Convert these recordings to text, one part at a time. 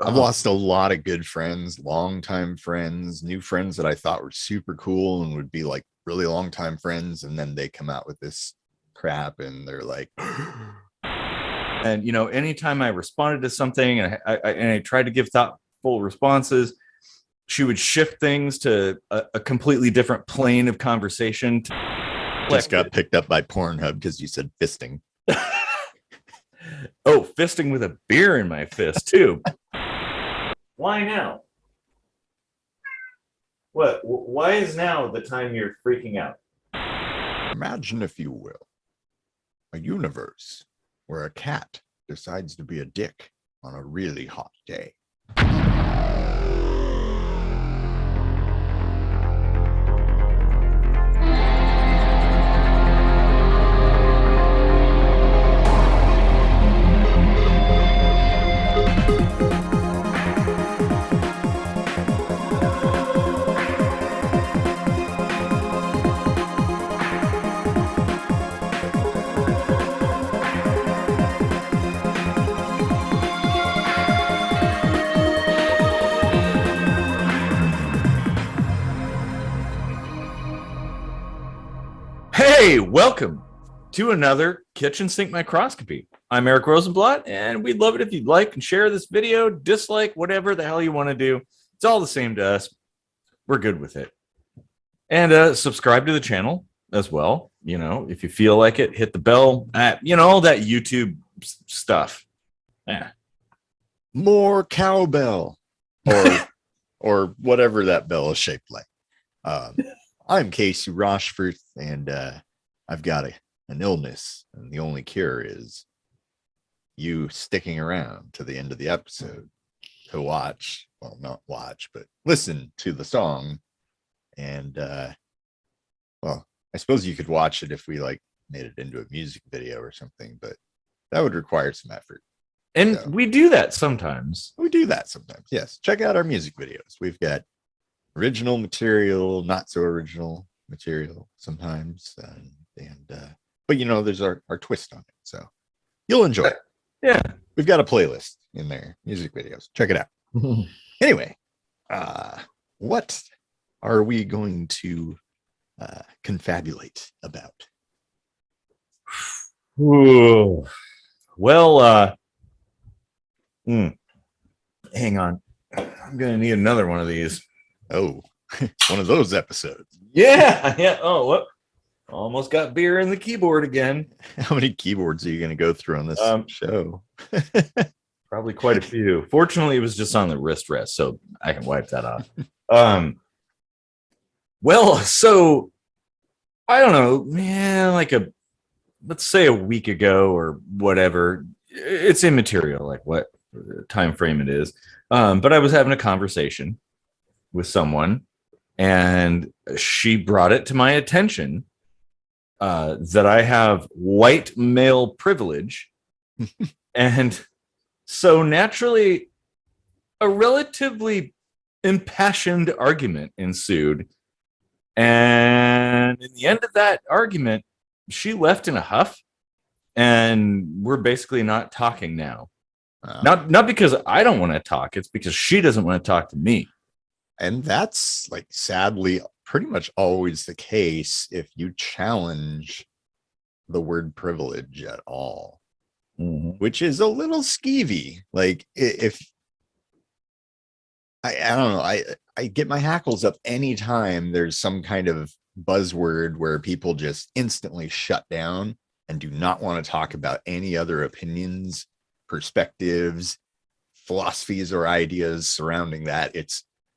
I've lost a lot of good friends, longtime friends, new friends that I thought were super cool and would be like really long time friends. And then they come out with this crap and they're like, and anytime I responded to something and I tried to give thoughtful responses, she would shift things to a completely different plane of conversation. Just got picked up by Pornhub because you said fisting. Oh, fisting with a beer in my fist too. Why now? What? Why is now the time you're freaking out? Imagine, if you will, a universe where a cat decides to be a dick on a really hot day. Hey, welcome to another kitchen sink microscopy. I'm Eric Rosenblatt, and we'd love it if you'd like and share this video, dislike, whatever the hell you want to do. It's all the same to us. We're good with it. And subscribe to the channel as well. If you feel like it, hit the bell, all that YouTube stuff. Yeah. More cowbell or whatever that bell is shaped like. I'm Casey Rochford, and I've got an illness, and the only cure is you sticking around to the end of the episode to watch, well, not watch, but listen to the song. And well, I suppose you could watch it if we made it into a music video or something, but that would require some effort. And we do that sometimes. Yes, check out our music videos. We've got original material, not so original material sometimes, but there's our twist on it, so you'll enjoy it. Yeah, we've got a playlist in there, music videos. Check it out. Anyway, what are we going to confabulate about? Ooh. Well, hang on, I'm gonna need another one of these. Oh, one of those episodes. Yeah. Oh, what? Almost got beer in the keyboard again. How many keyboards are you going to go through on this show? Probably quite a few. Fortunately, it was just on the wrist rest, so I can wipe that off. Well, so I don't know, man, let's say a week ago or whatever. It's immaterial, like what time frame it is. But I was having a conversation with someone, and she brought it to my attention that I have white male privilege. And so naturally, a relatively impassioned argument ensued. And in the end of that argument, she left in a huff, and we're basically not talking now. Not because I don't want to talk, it's because she doesn't want to talk to me. And that's sadly pretty much always the case if you challenge the word privilege at all, which is a little skeevy. If I don't know, I get my hackles up anytime there's some kind of buzzword where people just instantly shut down and do not want to talk about any other opinions, perspectives, philosophies, or ideas surrounding that.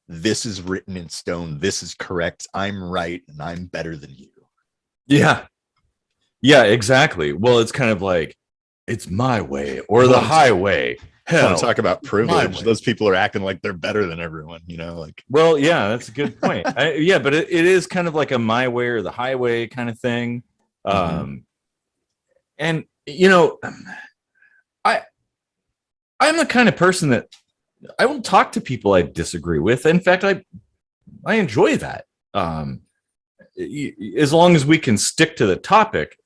This is written in stone. This is correct. I'm right, and I'm better than you. Yeah, exactly. Well, it's kind of like it's my way or the highway. Hell, want to talk about privilege? Those people are acting like they're better than everyone. Well, yeah, that's a good point. But it is kind of like a my way or the highway kind of thing. And I'm the kind of person that I will talk to people I disagree with. In fact, I enjoy that. As long as we can stick to the topic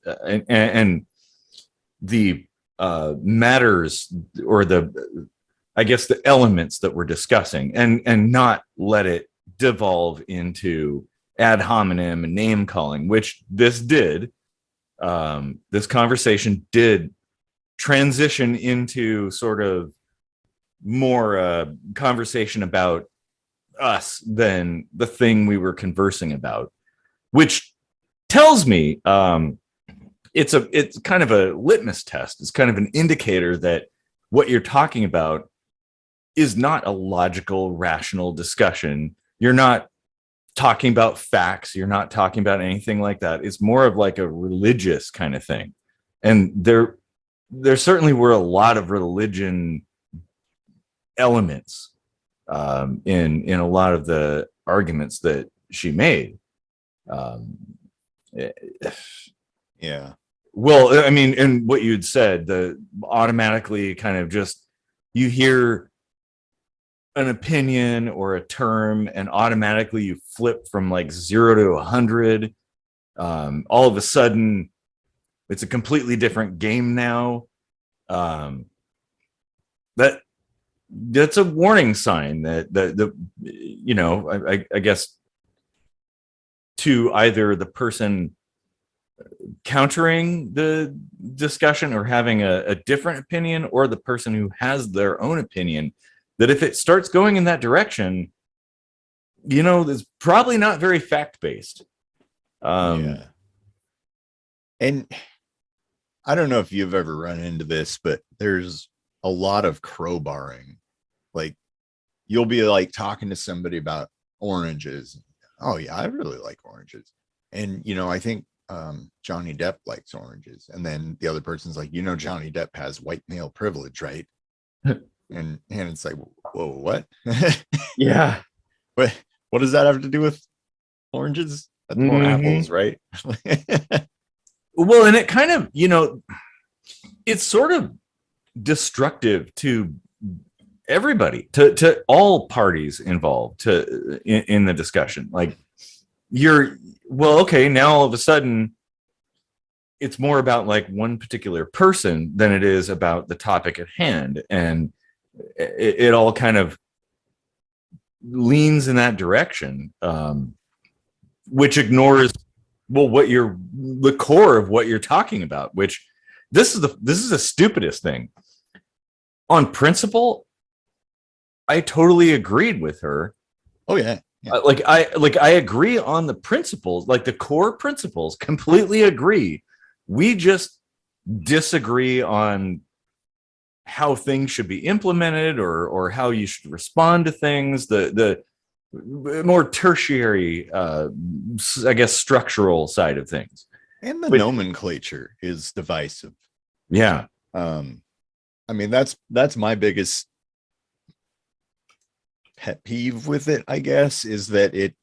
and the matters, or I guess, the elements that we're discussing, and not let it devolve into ad hominem and name calling, which this did. This conversation did transition into sort of more conversation about us than the thing we were conversing about, which tells me it's kind of a litmus test. It's kind of an indicator that what you're talking about is not a logical, rational discussion. You're not talking about facts. You're not talking about anything like that. It's more of like a religious kind of thing. And there certainly were a lot of religion elements in a lot of the arguments that she made. Yeah. Well, I mean, and what you'd said, the automatically kind of just, you hear an opinion or a term and automatically you flip from like 0 to 100. All of a sudden it's a completely different game now. That's a warning sign that the you know, I guess, to either the person countering the discussion or having a different opinion, or the person who has their own opinion, that if it starts going in that direction, you know, it's probably not very fact-based. Yeah. And I don't know if you've ever run into this, but there's a lot of crowbarring. Like, you'll be like talking to somebody about oranges. Oh yeah, I really like oranges. And, you know, I think Johnny Depp likes oranges. And then the other person's like, you know, Johnny Depp has white male privilege, right? and it's like, whoa, what? Yeah. What does that have to do with oranges? That's more apples, right? Well, and it kind of, you know, it's sort of destructive to everybody, to all parties involved in the discussion. Like, well, okay, now all of a sudden it's more about like one particular person than it is about the topic at hand, and it all kind of leans in that direction, which ignores, well, the core of what you're talking about, which this is the stupidest thing. On principle, I totally agreed with her. Oh yeah. I agree on the principles, like the core principles, completely agree. We just disagree on how things should be implemented, or how you should respond to things, the more tertiary, I guess, structural side of things. And the nomenclature is divisive. Yeah. I mean, that's my biggest pet peeve with it, I guess, is that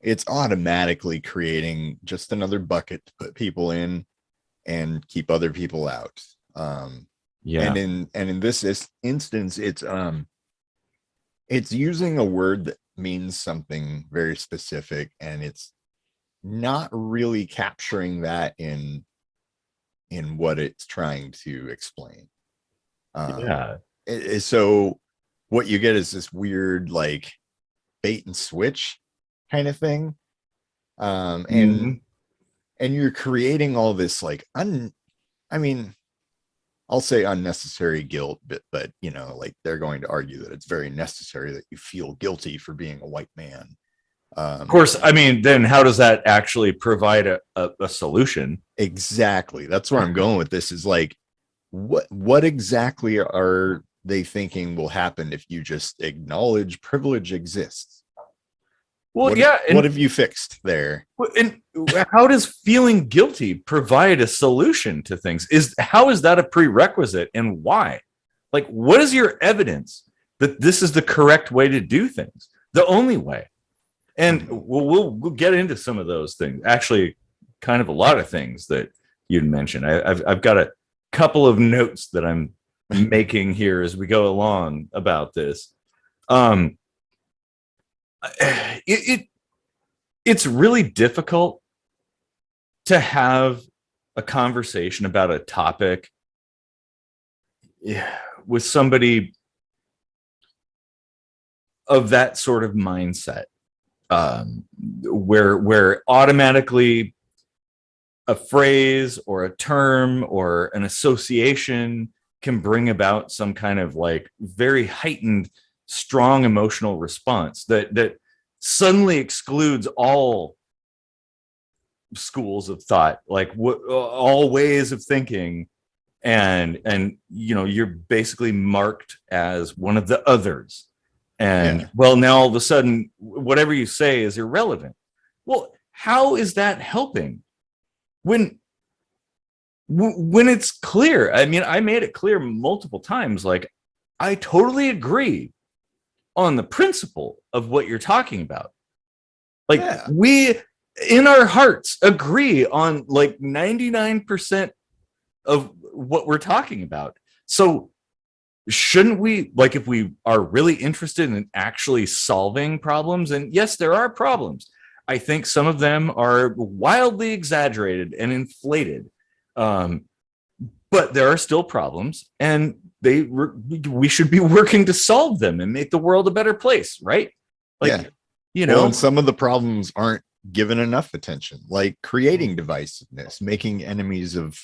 it's automatically creating just another bucket to put people in and keep other people out. Yeah. And in this instance, it's using a word that means something very specific, and it's not really capturing that in what it's trying to explain. Yeah. So what you get is this weird, like, bait and switch kind of thing. And you're creating all this, like, I mean, I'll say unnecessary guilt, but you know, like, they're going to argue that it's very necessary that you feel guilty for being a white man. Of course, I mean, then how does that actually provide a solution? Exactly. That's where I'm going with this, is like, what exactly are they thinking will happen if you just acknowledge privilege exists? Well, what have you fixed there? And how does feeling guilty provide a solution to things? How is that a prerequisite, and why? Like, what is your evidence that this is the correct way to do things, the only way? And we'll get into some of those things. Actually, kind of a lot of things that you'd mentioned. I've got a couple of notes that I'm making here as we go along about this. It's really difficult to have a conversation about a topic with somebody of that sort of mindset, where automatically a phrase or a term or an association can bring about some kind of like very heightened, strong emotional response that suddenly excludes all schools of thought, like all ways of thinking, and you know, you're basically marked as one of the others. And well, now all of a sudden, whatever you say is irrelevant. Well, how is that helping when it's clear? I mean, I made it clear multiple times, like, I totally agree on the principle of what you're talking about. Like, we in our hearts agree on like 99% of what we're talking about. So shouldn't we, like, if we are really interested in actually solving problems, and yes, there are problems, I think some of them are wildly exaggerated and inflated, but there are still problems, and we should be working to solve them and make the world a better place, right? Like, you know, and some of the problems aren't given enough attention, like creating divisiveness, making enemies of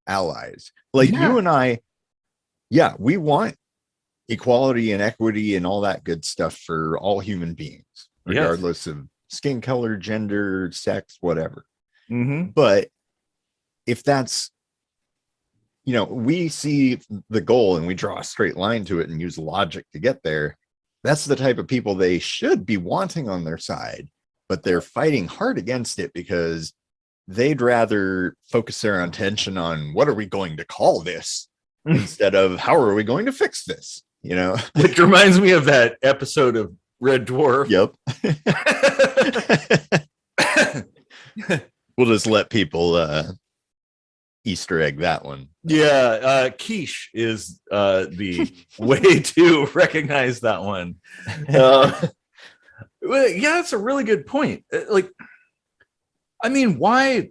allies. Like you and I, we want equality and equity and all that good stuff for all human beings, regardless of skin color, gender, sex, whatever. But if that's, you know, we see the goal and we draw a straight line to it and use logic to get there, that's the type of people they should be wanting on their side, but they're fighting hard against it because they'd rather focus their attention on what are we going to call this instead of how are we going to fix this, you know? Which reminds me of that episode of Red Dwarf. We'll just let people Easter egg that one. Gish is the way to recognize that one. Well, yeah, that's a really good point. Like, I mean, why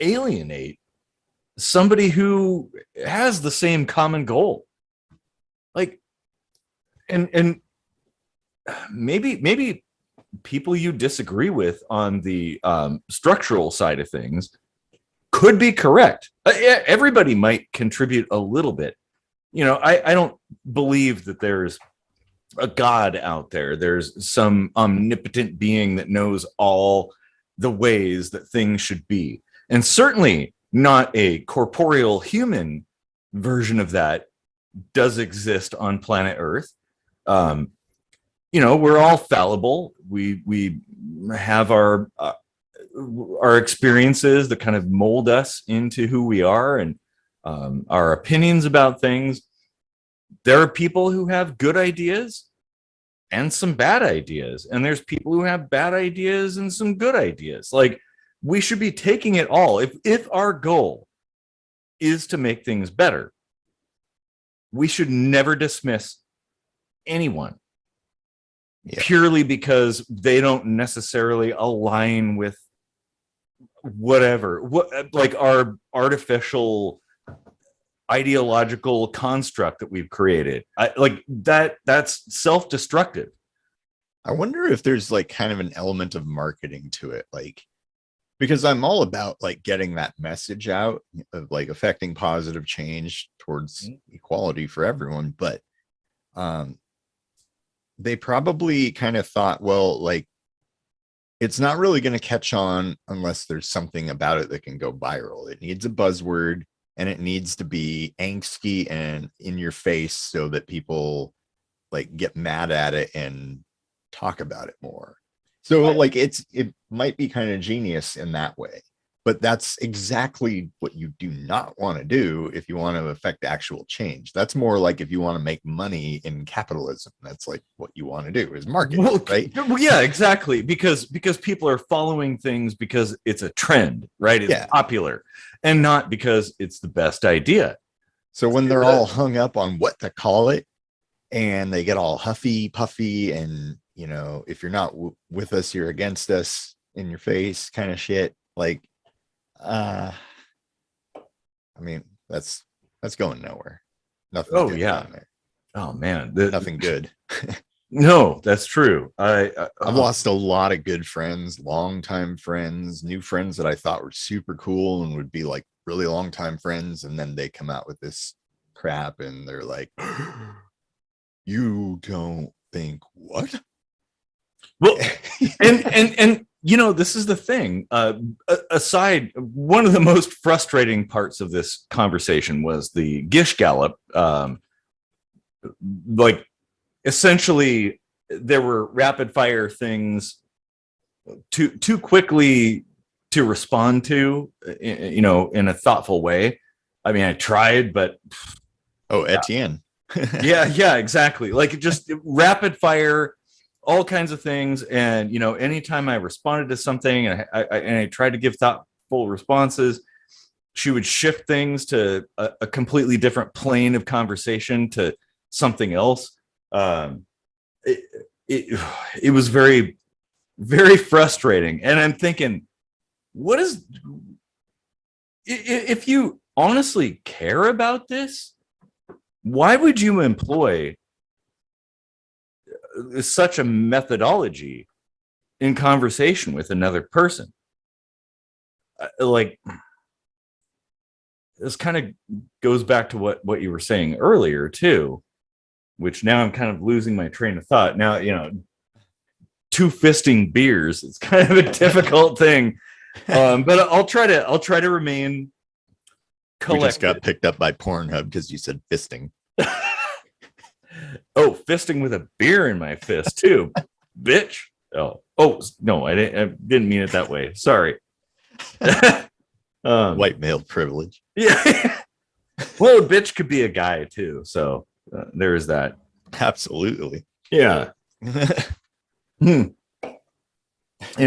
alienate somebody who has the same common goal? Like, and maybe people you disagree with on the structural side of things could be correct. Everybody might contribute a little bit. You know, I don't believe that there's a God out there. There's some omnipotent being that knows all the ways that things should be. And certainly not a corporeal human version of that does exist on planet Earth. You know, we're all fallible. We have our experiences that kind of mold us into who we are, and our opinions about things. There are people who have good ideas and some bad ideas, and there's people who have bad ideas and some good ideas. Like, we should be taking it all. If our goal is to make things better, we should never dismiss anyone purely because they don't necessarily align with whatever, like our artificial ideological construct that we've created. Like that's self-destructive. I wonder if there's like kind of an element of marketing to it, like, because I'm all about like getting that message out of like affecting positive change towards equality for everyone, but they probably kind of thought, well, like, it's not really going to catch on unless there's something about it that can go viral. It needs a buzzword, and it needs to be angsty and in your face so that people like get mad at it and talk about it more. So like it might be kind of genius in that way, but that's exactly what you do not want to do if you want to affect actual change. That's more like if you want to make money in capitalism. That's like what you want to do is marketing, right? Well, yeah, exactly. Because people are following things because it's a trend, right? It's popular, and not because it's the best idea. So when they're all hung up on what to call it, and they get all huffy puffy, and you know, if you're not with us, you're against us in your face kind of shit. Like, I mean, that's going nowhere. Nothing Oh good yeah. down there. Oh man. Nothing good. No, that's true. I've lost a lot of good friends, longtime friends, new friends that I thought were super cool and would be like really long time friends. And then they come out with this crap and they're like, you don't think what? Well, and you know, this is the thing. Aside, one of the most frustrating parts of this conversation was the Gish gallop. Like, essentially, there were rapid fire things too quickly to respond to, you know, in a thoughtful way. I mean, I tried, but oh, Etienne. yeah, exactly. Like, just rapid fire, all kinds of things. And, you know, anytime I responded to something and I tried to give thoughtful responses, she would shift things to a completely different plane of conversation, to something else. It was very, very frustrating. And I'm thinking, what is, if you honestly care about this, why would you employ such a methodology in conversation with another person? Like, this kind of goes back to what you were saying earlier too, which now I'm kind of losing my train of thought. Now, you know, two fisting beers, it's kind of a difficult thing. But I'll try to remain collected. We just got picked up by Pornhub because you said fisting. Oh, fisting with a beer in my fist too, bitch. Oh no, I didn't mean it that way. Sorry. White male privilege. Yeah. Well, a bitch could be a guy too, so there is that. Absolutely. Yeah. In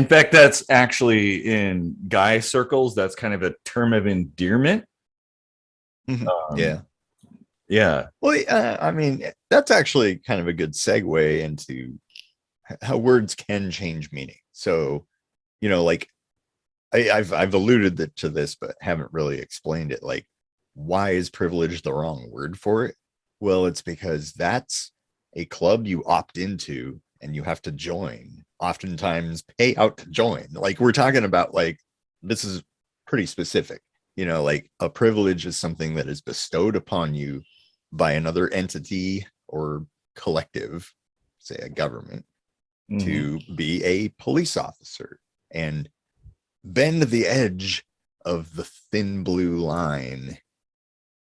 fact, that's actually, in guy circles, that's kind of a term of endearment. Yeah. Yeah. Well, I mean, that's actually kind of a good segue into how words can change meaning. So, you know, like I've alluded to this, but haven't really explained it. Like, why is privilege the wrong word for it? Well, it's because that's a club you opt into and you have to join. Oftentimes pay out to join. Like, we're talking about, like, this is pretty specific. You know, like, a privilege is something that is bestowed upon you by another entity or collective, say a government, to be a police officer and bend the edge of the thin blue line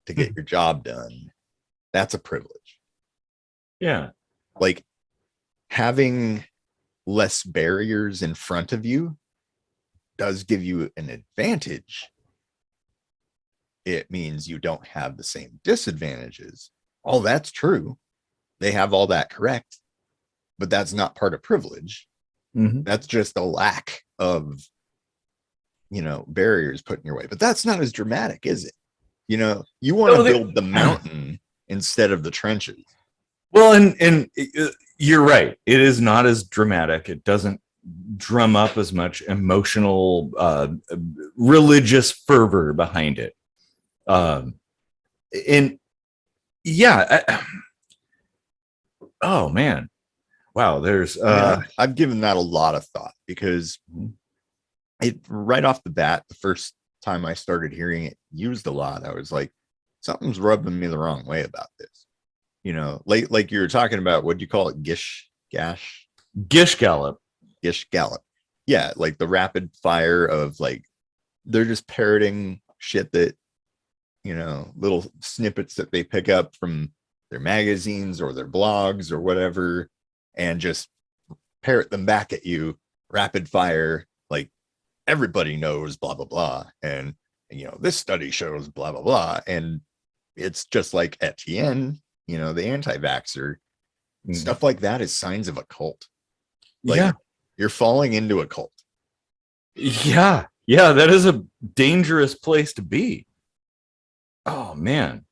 to get your job done. That's a privilege. Yeah. Like, having less barriers in front of you does give you an advantage. It means you don't have the same disadvantages. All that's true. They have all that correct, but that's not part of privilege. That's just a lack of, you know, barriers put in your way. But that's not as dramatic, is it? You know, you want to build the mountain instead of the trenches. Well, and you're right. It is not as dramatic. It doesn't drum up as much emotional, religious fervor behind it. And yeah, oh man, wow. There's I've given that a lot of thought, because it, right off the bat, the first time I started hearing it used a lot, I was like, something's rubbing me the wrong way about this. You know, like you were talking about, what do you call it? Gish gallop. Yeah, like the rapid fire of, like, they're just parroting shit that, you know, little snippets that they pick up from their magazines or their blogs or whatever, and just parrot them back at you rapid fire, like, everybody knows blah blah blah, and, you know, this study shows blah blah blah, and it's just like Etienne, you know, the anti-vaxxer. Stuff like that is signs of a cult. Like, yeah, you're falling into a cult. yeah, that is a dangerous place to be. Oh man.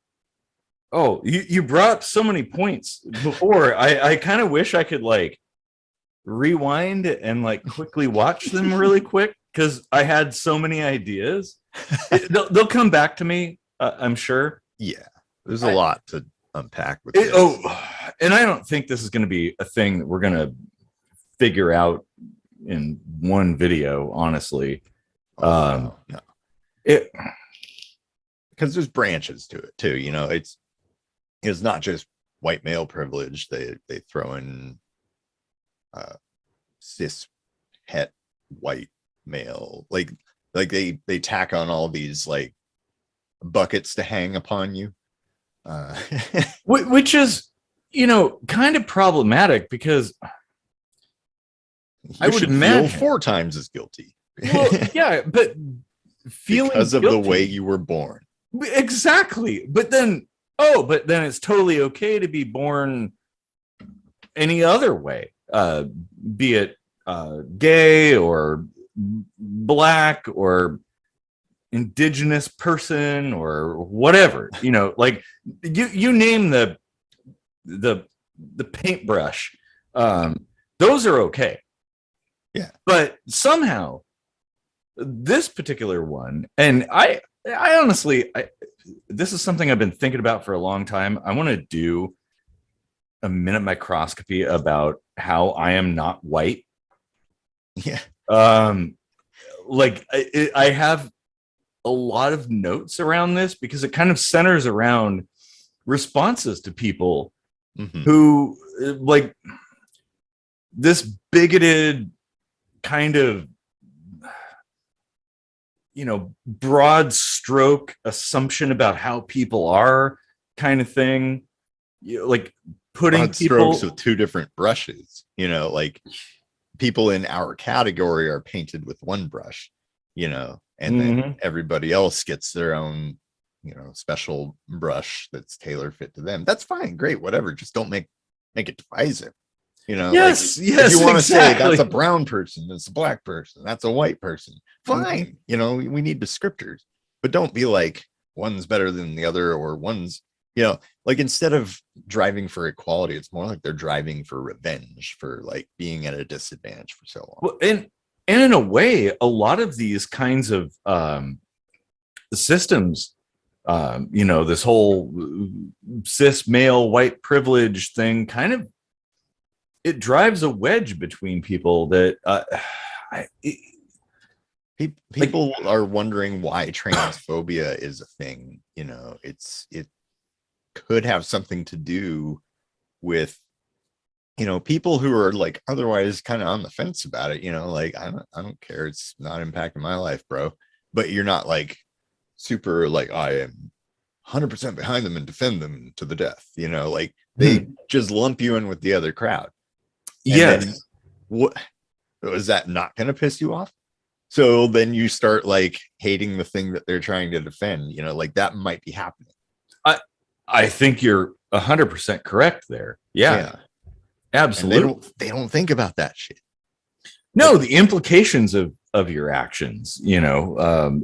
Oh, you brought up so many points before. I kind of wish I could, like, rewind and, like, quickly watch them really quick, because I had so many ideas. They'll come back to me, I'm sure. Yeah, there's a lot to unpack with this. And I don't think this is going to be a thing that we're going to figure out in one video, honestly. No. Because there's branches to it too. You know, it's not just white male privilege. They throw in cis het white male, like they tack on all these like buckets to hang upon you, which is, you know, kind of problematic, because I would imagine feel 4 times as guilty. Well, yeah, but feeling because of guilty, the way you were born. Exactly. But then it's totally okay to be born any other way, be it gay or black or indigenous person or whatever, you know, like you name the paintbrush, those are okay. Yeah. But somehow this particular one, and I honestly, this is something I've been thinking about for a long time. I want to do a minute microscopy about how I am not white. Yeah. Like I have a lot of notes around this, because it kind of centers around responses to people who, like, this bigoted kind of, you know, broad stroke assumption about how people are kind of thing. You know, like putting broad strokes with 2 different brushes, you know, like people in our category are painted with one brush, you know, and then everybody else gets their own, you know, special brush that's tailor fit to them. That's fine, great, whatever. Just don't make it divisive, you know. Yes, like, yes. If you want to exactly. say that's a brown person, that's a black person, that's a white person, fine. You know, we need descriptors, but don't be like one's better than the other, or one's, you know, like instead of driving for equality, it's more like they're driving for revenge for like being at a disadvantage for so long. Well, and in a way, a lot of these kinds of systems, you know, this whole cis male white privilege thing, kind of, it drives a wedge between people that people are wondering why transphobia is a thing. You know, it could have something to do with, you know, people who are like otherwise kind of on the fence about it, you know, like I don't care, it's not impacting my life, bro. But you're not like super like I am 100% behind them and defend them to the death, you know, like they just lump you in with the other crowd. Yes. What is that not going to piss you off? So then you start like hating the thing that they're trying to defend, you know, like that might be happening. I think you're 100% correct there. Yeah. Absolutely. They don't think about that shit. No, the implications of your actions, you know.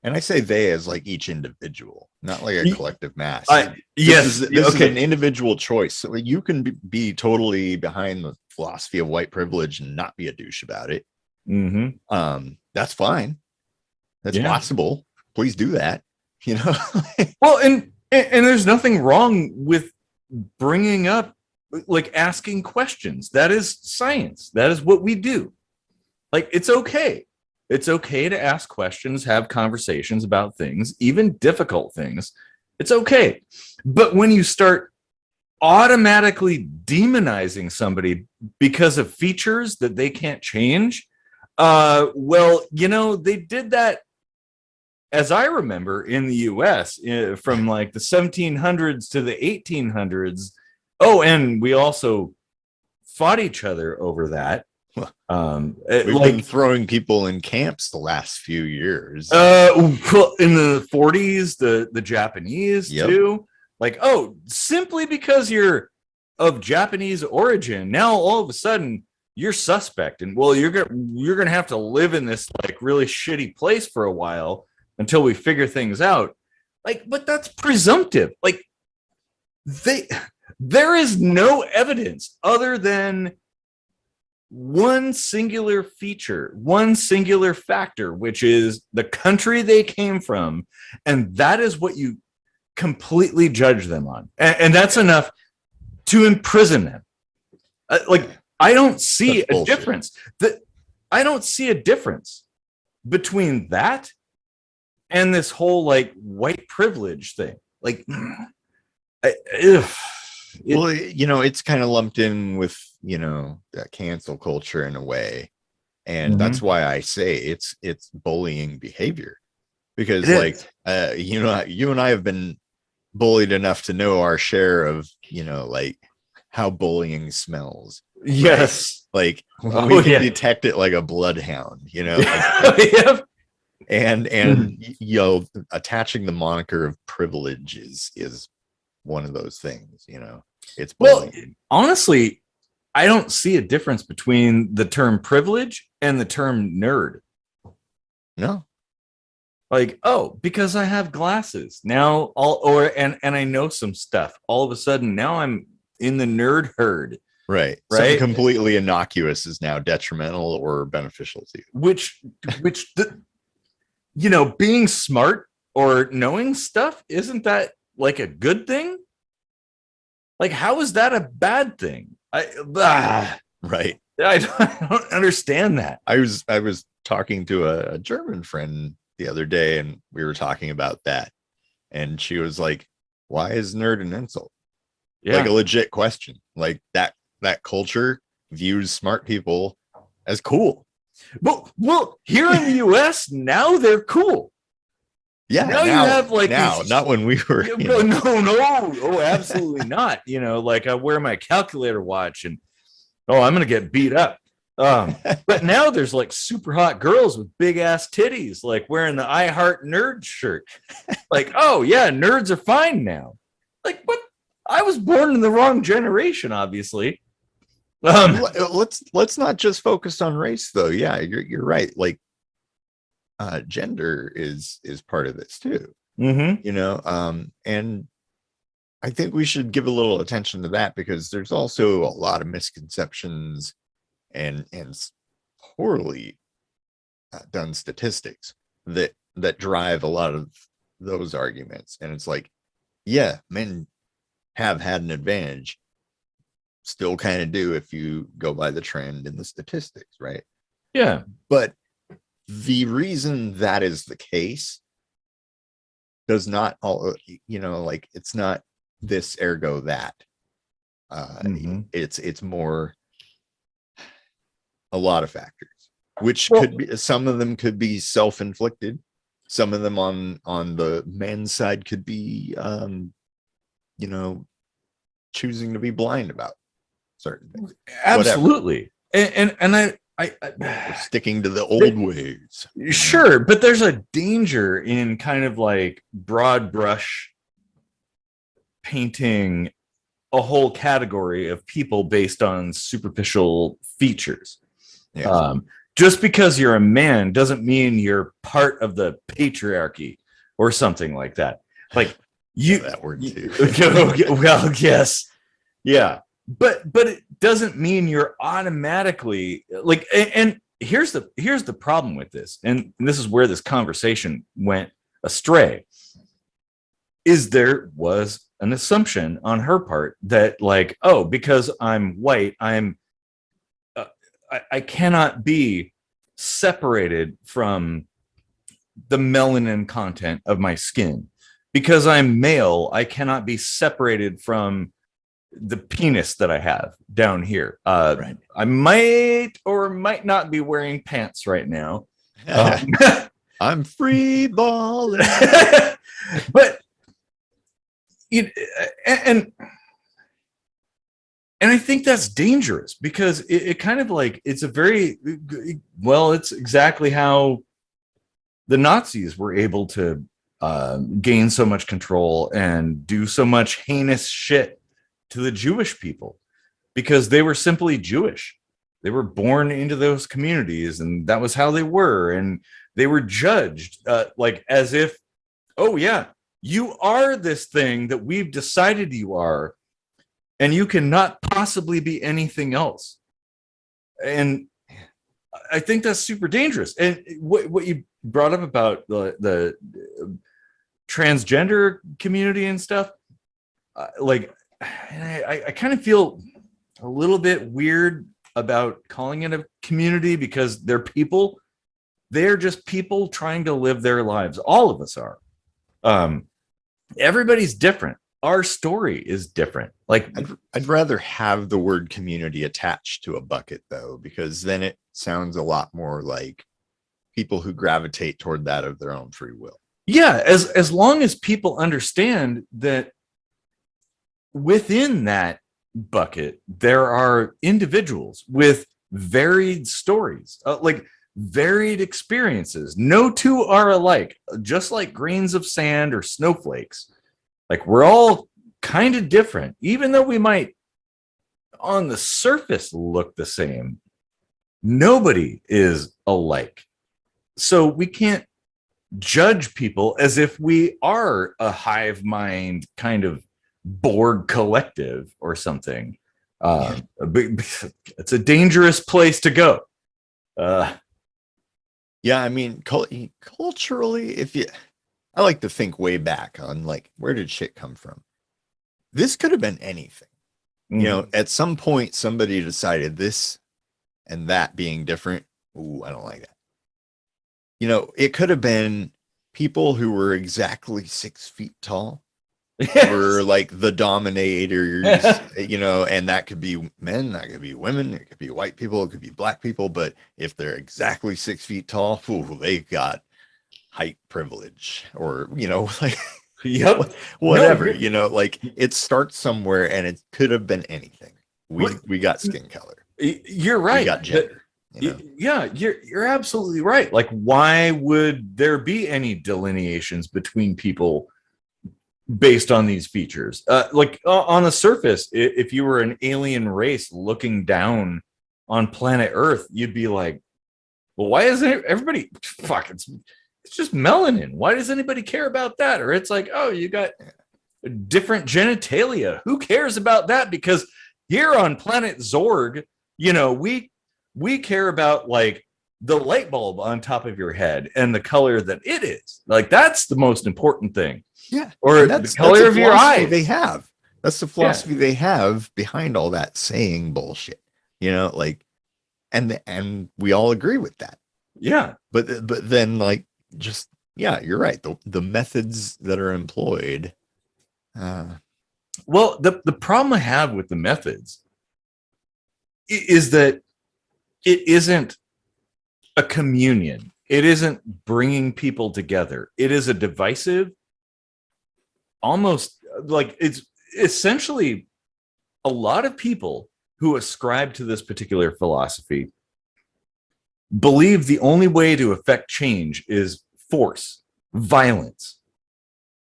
And I say they as like each individual, not like a collective mass. This is an individual choice. So you can be totally behind the philosophy of white privilege and not be a douche about it. That's fine. That's possible. Please do that. You know. Well, and there's nothing wrong with bringing up, like, asking questions. That is science. That is what we do. Like, it's okay. It's okay to ask questions, have conversations about things, even difficult things. It's okay. But when you start automatically demonizing somebody because of features that they can't change, well, you know, they did that, as I remember, in the US from like the 1700s to the 1800s. Oh, and we also fought each other over that. We've been throwing people in camps the last few years. Well, in the 40s, the Japanese too. Like, oh, simply because you're of Japanese origin, now all of a sudden you're suspect, and well, you're gonna have to live in this like really shitty place for a while until we figure things out. Like, but that's presumptive. Like, there is no evidence other than one singular feature, one singular factor, which is the country they came from, and that is what you completely judge them on, and that's enough to imprison them. I don't see a difference. I don't see a difference between that and this whole like white privilege thing. Like, well, you know, it's kind of lumped in with, you know, that cancel culture in a way. And that's why I say it's bullying behavior, because you know, you and I have been bullied enough to know our share of, you know, like how bullying smells. Yes. Right? Like we can detect it like a bloodhound, you know. Like, and you know, attaching the moniker of privilege is one of those things, you know. It's bullying. Well, honestly, I don't see a difference between the term privilege and the term nerd. No. Like, oh, because I have glasses now, and I know some stuff. All of a sudden, now I'm in the nerd herd. Right. Something completely innocuous is now detrimental or beneficial to you. Which you know, being smart or knowing stuff, isn't that like a good thing? Like, how is that a bad thing? Right. I don't understand that. I was talking to a German friend the other day, and we were talking about that, and she was like, "Why is nerd an insult?" Yeah. Like a legit question. Like that culture views smart people as cool. Well, here in the US now they're cool. Yeah, now you have like not when we were. No, oh, absolutely not. You know, like I wear my calculator watch, and I'm gonna get beat up. But now there's like super hot girls with big ass titties, like wearing the I Heart Nerd shirt. Like, oh yeah, nerds are fine now. Like, what? I was born in the wrong generation, obviously. Let's not just focus on race, though. Yeah, you're right. Like, gender is part of this too. You know, and I think we should give a little attention to that, because there's also a lot of misconceptions and poorly done statistics that drive a lot of those arguments. And it's like, yeah, men have had an advantage, still kind of do if you go by the trend in the statistics, right? Yeah. But the reason that is the case does not all, you know, like it's not this ergo that. It's more a lot of factors, which could be, some of them could be self-inflicted, some of them on the men's side could be you know, choosing to be blind about certain things. Absolutely. And I sticking to the old ways. Sure, but there's a danger in kind of like broad brush painting a whole category of people based on superficial features. Yeah. Just because you're a man doesn't mean you're part of the patriarchy or something like that. Like that word too. Well, yes, yeah, but it doesn't mean you're automatically like. And here's the problem with this, and this is where this conversation went astray. Is there was an assumption on her part that like, oh, because I'm white, I cannot be separated from the melanin content of my skin. Because I'm male, I cannot be separated from the penis that I have down here. Right. I might or might not be wearing pants right now. I'm free balling. But and I think that's dangerous, because it kind of like, it's a very, well, it's exactly how the Nazis were able to gain so much control and do so much heinous shit to the Jewish people, because they were simply Jewish. They were born into those communities, and that was how they were. And they were judged like as if, oh yeah, you are this thing that we've decided you are, and you cannot possibly be anything else. And I think that's super dangerous. And what you brought up about the transgender community and stuff, like, I kind of feel a little bit weird about calling it a community, because they're people. They're just people trying to live their lives. All of us are. Everybody's different. Our story is different. Like, I'd rather have the word community attached to a bucket, though, because then it sounds a lot more like people who gravitate toward that of their own free will. yeah, as long as people understand that within that bucket there are individuals with varied stories, like varied experiences. No two are alike, just like grains of sand or snowflakes. Like, we're all kind of different, even though we might on the surface look the same. Nobody is alike. So we can't judge people as if we are a hive mind kind of Borg collective or something. It's a dangerous place to go. Yeah, I mean, culturally, I like to think way back on, like, where did shit come from? This could have been anything. You know, at some point, somebody decided this and that being different. Ooh, I don't like that. You know, it could have been people who were exactly 6 feet tall were like the dominators, you know, and that could be men, that could be women, it could be white people, it could be black people. But if they're exactly 6 feet tall, ooh, they got height privilege, or, you know, like, Yep. whatever, No, you know, like, it starts somewhere, and it could have been anything. We got skin color. You're right. We got gender. You know? Yeah, you're absolutely right. Like, why would there be any delineations between people based on these features? Like, on the surface, if you were an alien race looking down on planet Earth, you'd be like, well, why isn't everybody, fuck, it's just melanin. Why does anybody care about that? Or it's like, oh, you got different genitalia. Who cares about that? Because here on planet Zorg, you know, we care about, like, the light bulb on top of your head and the color that it is. Like, that's the most important thing. Yeah. Or the color of your eyes. They have. That's the philosophy they have behind all that saying bullshit. You know, like, and we all agree with that. Yeah. But then, like, just, yeah, you're right. The methods that are employed. Well, the problem I have with the methods is that it isn't a communion. It isn't bringing people together. It is a divisive, almost like, it's essentially a lot of people who ascribe to this particular philosophy believe the only way to affect change is force, violence.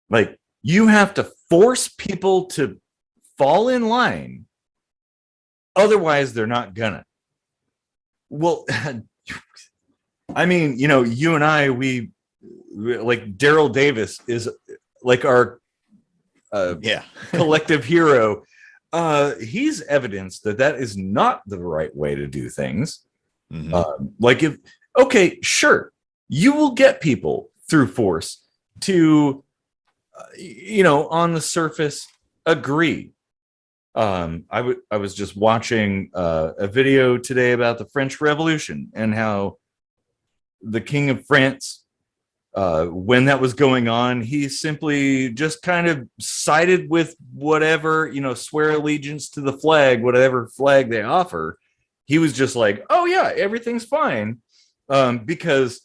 Like, you have to force people to fall in line, otherwise they're not gonna. Well, I mean, you know, you and I, we like, Daryl Davis is like our collective hero. He's evidence that is not the right way to do things. Like, if, okay, sure, you will get people through force to, you know, on the surface agree. I was just watching a video today about the French Revolution and how the King of France, when that was going on, he simply just kind of sided with whatever, you know, swear allegiance to the flag, whatever flag they offer. He was just like, oh yeah, everything's fine. Because,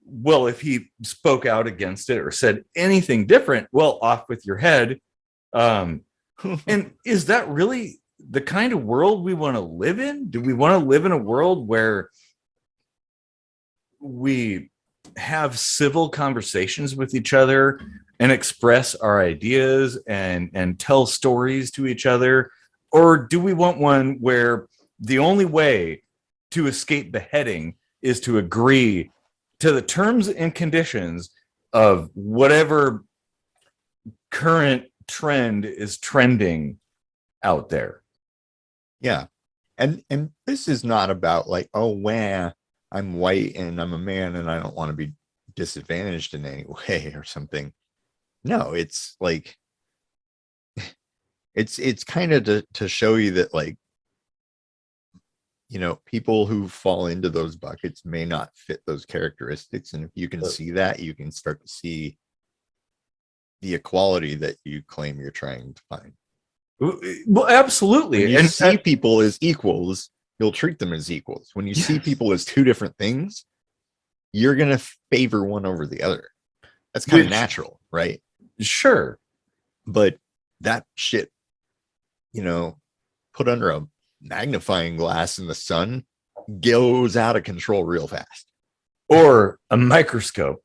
well, if he spoke out against it or said anything different, well, off with your head. And is that really the kind of world we want to live in? Do we want to live in a world where we have civil conversations with each other and express our ideas and tell stories to each other? Or do we want one where the only way to escape beheading is to agree to the terms and conditions of whatever current trend is trending out there? Yeah. And this is not about, like, oh, wow, I'm white and I'm a man and I don't want to be disadvantaged in any way or something. No, it's like it's kind of to show you that, like, people who fall into those buckets may not fit those characteristics. And if you can see that, you can start to see the equality that you claim you're trying to find. Well, absolutely. When you see people as equals, you'll treat them as equals. When you see people as two different things, you're going to favor one over the other. That's kind of natural, right? Sure. But that shit, put under a magnifying glass in the sun, goes out of control real fast. Or a microscope.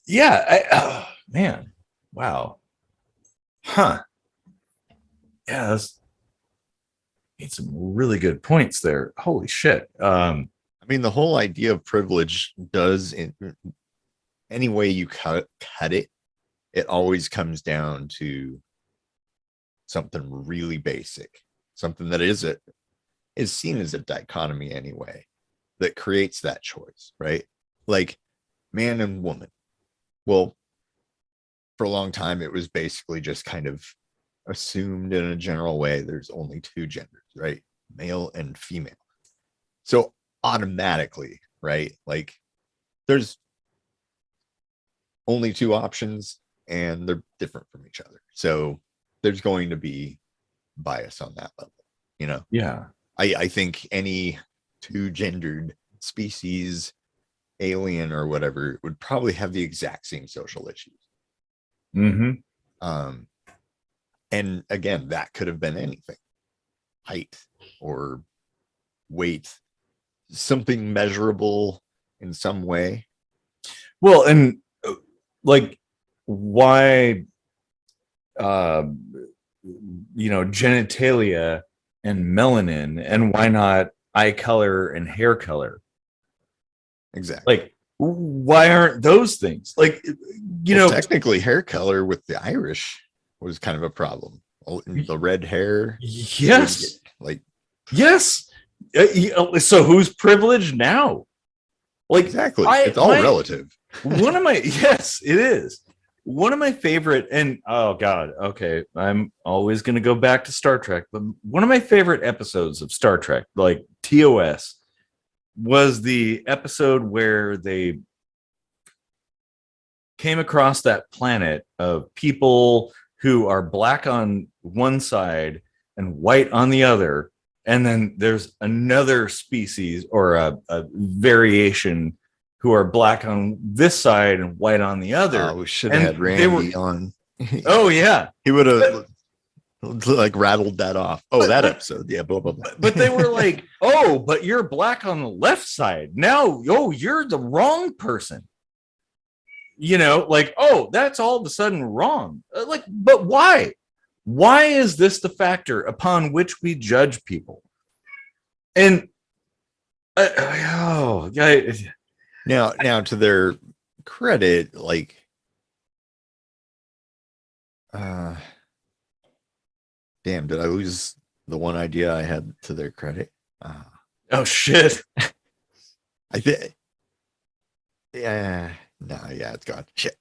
Yeah. Man. Wow. Huh. Yeah, that's made some really good points there. Holy shit. I mean, the whole idea of privilege does, in any way you cut it, it always comes down to something really basic, something that is seen as a dichotomy anyway, that creates that choice, right? Like man and woman. Well, for a long time, it was basically just kind of assumed in a general way there's only two genders, right? Male and female. So automatically, right? Like there's only two options and they're different from each other. So there's going to be bias on that level, Yeah. I think any two gendered species, alien or whatever, would probably have the exact same social issues. And again, that could have been anything: height or weight, something measurable in some way. Well, and like why genitalia and melanin, and why not eye color and hair color? Exactly. Like, why aren't those things? Like, technically hair color with the Irish was kind of a problem. The red hair. Yes. Yes. So who's privileged now? Like, exactly. It's all relative. Yes, it is. One of my favorite, and oh God, okay, I'm always going to go back to Star Trek, but one of my favorite episodes of Star Trek, like TOS, was the episode where they came across that planet of people who are black on one side and white on the other. And then there's another species or a variation who are black on this side and white on the other. We should have had Randy on. Oh, yeah. He would have like rattled that off. That episode. Yeah, blah, blah, blah. But they were like, oh, but you're black on the left side. Now, you're the wrong person. That's all of a sudden wrong. But why? Why is this the factor upon which we judge people? And now to their credit, like damn, did I lose the one idea I had to their credit? Oh shit. I think it's gone. Shit.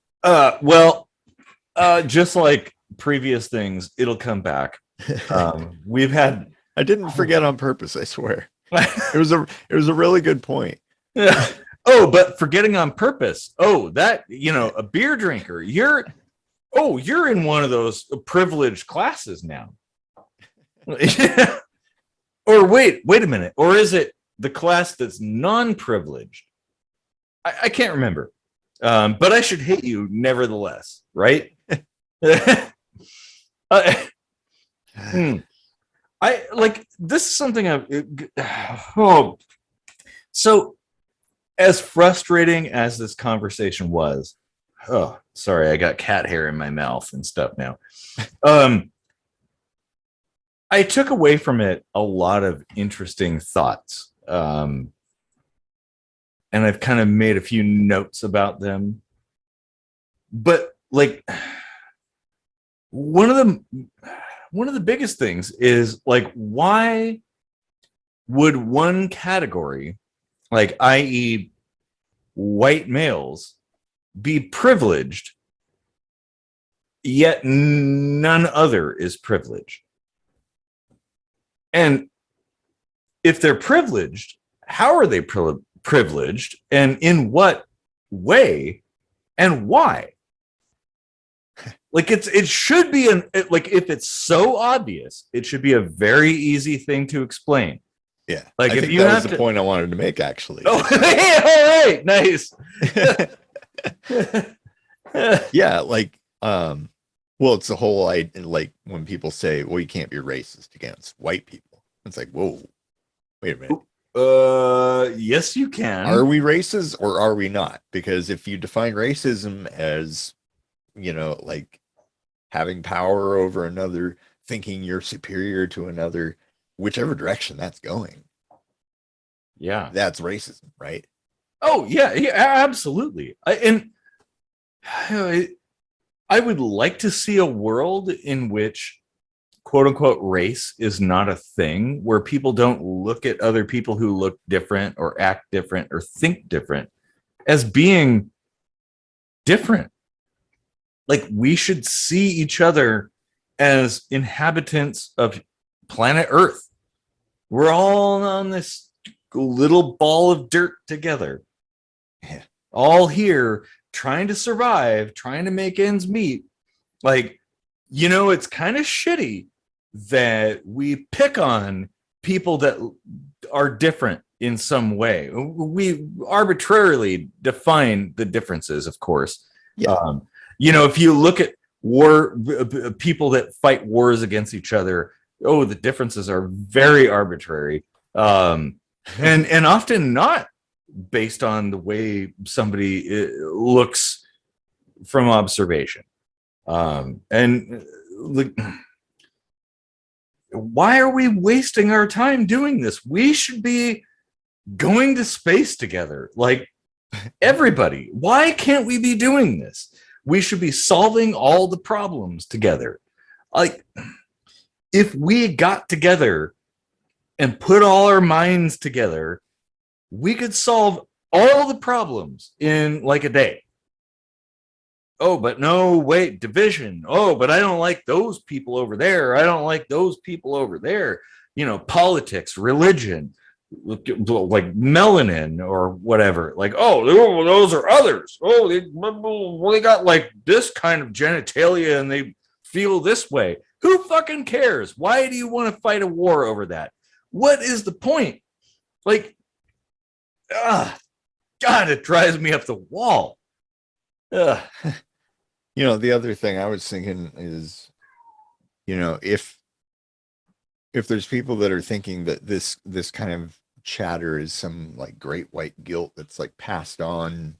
Just like previous things, it'll come back. We've had I didn't forget on purpose, I swear. It was a really good point. Oh, but forgetting on purpose. Oh, that, a beer drinker. You're in one of those privileged classes now. Or wait a minute. Or is it the class that's non-privileged? I can't remember. But I should hate you nevertheless, right? I like this is something so as frustrating as this conversation was, sorry, I got cat hair in my mouth and stuff now. I took away from it a lot of interesting thoughts. And I've kind of made a few notes about them. But like one of the biggest things is like, why would one category like, i.e., white males, be privileged, yet none other is privileged. And if they're privileged, how are they privileged, and in what way, and why? Like, it should be like, if it's so obvious, it should be a very easy thing to explain. Yeah, like, I if think you that have was the point I wanted to make, actually. Oh, all right, nice. Yeah, like, well, it's the whole, like, when people say, well, you can't be racist against white people. It's like, whoa, wait a minute. Yes, you can. Are we racist or are we not? Because if you define racism as, like, having power over another, thinking you're superior to another, whichever direction that's going, yeah, that's racism, right? Oh, yeah, absolutely. I would like to see a world in which, quote unquote, race is not a thing, where people don't look at other people who look different or act different or think different as being different. Like, we should see each other as inhabitants of planet Earth. We're all on this little ball of dirt together. Yeah. All here trying to survive, trying to make ends meet. Like, it's kind of shitty that we pick on people that are different in some way. We arbitrarily define the differences, of course. Yeah. If you look at people that fight wars against each other, the differences are very arbitrary, and often not based on the way somebody looks from observation. And why are we wasting our time doing this? We should be going to space together, like, everybody. Why can't we be doing this? We should be solving all the problems together. Like, if we got together and put all our minds together, we could solve all the problems in like a day. Oh, but no, wait, division. Oh, but I don't like those people over there. I don't like those people over there. Politics, religion, like melanin or whatever. Like, those are others. Oh, they got like this kind of genitalia and they feel this way. Who fucking cares? Why do you want to fight a war over that? What is the point? Like, God, it drives me up the wall. The other thing I was thinking is, if there's people that are thinking that this kind of chatter is some like great white guilt that's like passed on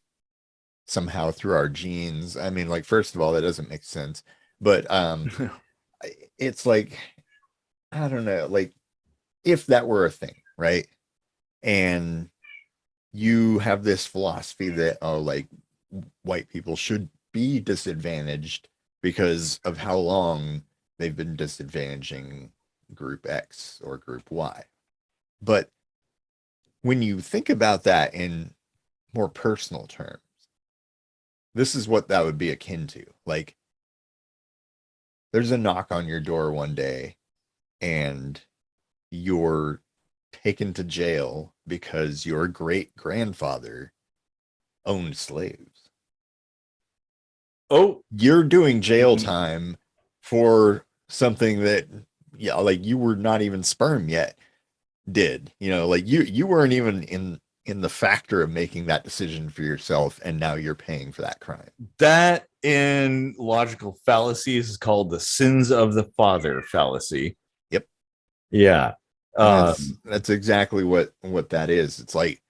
somehow through our genes. I mean, like, first of all, that doesn't make sense. But it's like, I don't know, like, if that were a thing, right? And you have this philosophy that, like, white people should be disadvantaged because of how long they've been disadvantaging group X or group Y. But when you think about that in more personal terms, this is what that would be akin to. Like, there's a knock on your door one day and you're taken to jail because your great grandfather owned slaves. Oh, you're doing jail time for something that, like, you were not even sperm yet did. Like, you weren't even in the factor of making that decision for yourself, and now you're paying for that crime. That, in logical fallacies, is called the sins of the father fallacy. Yep. Yeah. That's exactly what that is. It's like,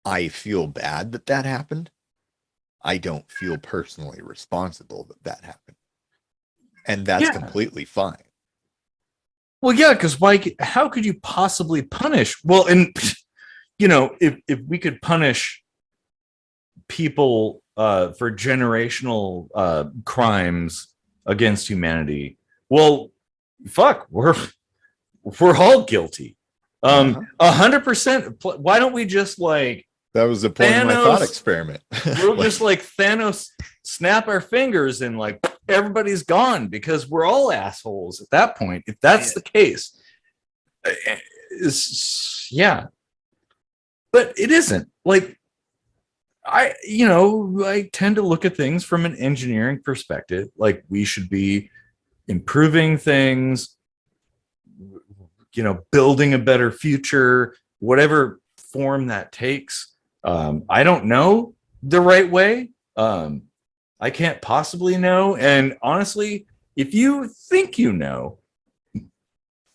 I feel bad that happened. I don't feel personally responsible that happened. And that's completely fine. Well, yeah, because how could you possibly punish? Well, and if we could punish people for generational crimes against humanity, well, fuck, we're all guilty. Uh-huh. 100%. Why don't we just like That was the point of my Thanos- thought experiment. we'll just like Thanos snap our fingers and like everybody's gone because we're all assholes at that point. If that's the case, yeah, but it isn't. Like I tend to look at things from an engineering perspective. Like we should be improving things, building a better future, whatever form that takes. I don't know the right way. I can't possibly know. And honestly, if you think you know,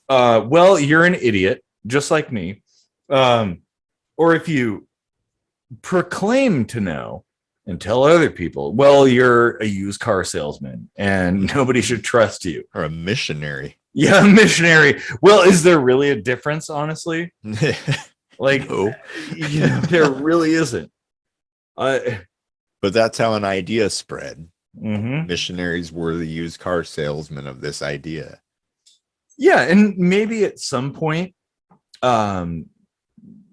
well, you're an idiot, just like me. Or if you proclaim to know and tell other people, well, you're a used car salesman and nobody should trust you. Or a missionary. Yeah, a missionary. Well, is there really a difference, honestly? Like, No. There really isn't. But that's how an idea spread. Mm-hmm. Missionaries were the used car salesmen of this idea. Yeah, and maybe at some point,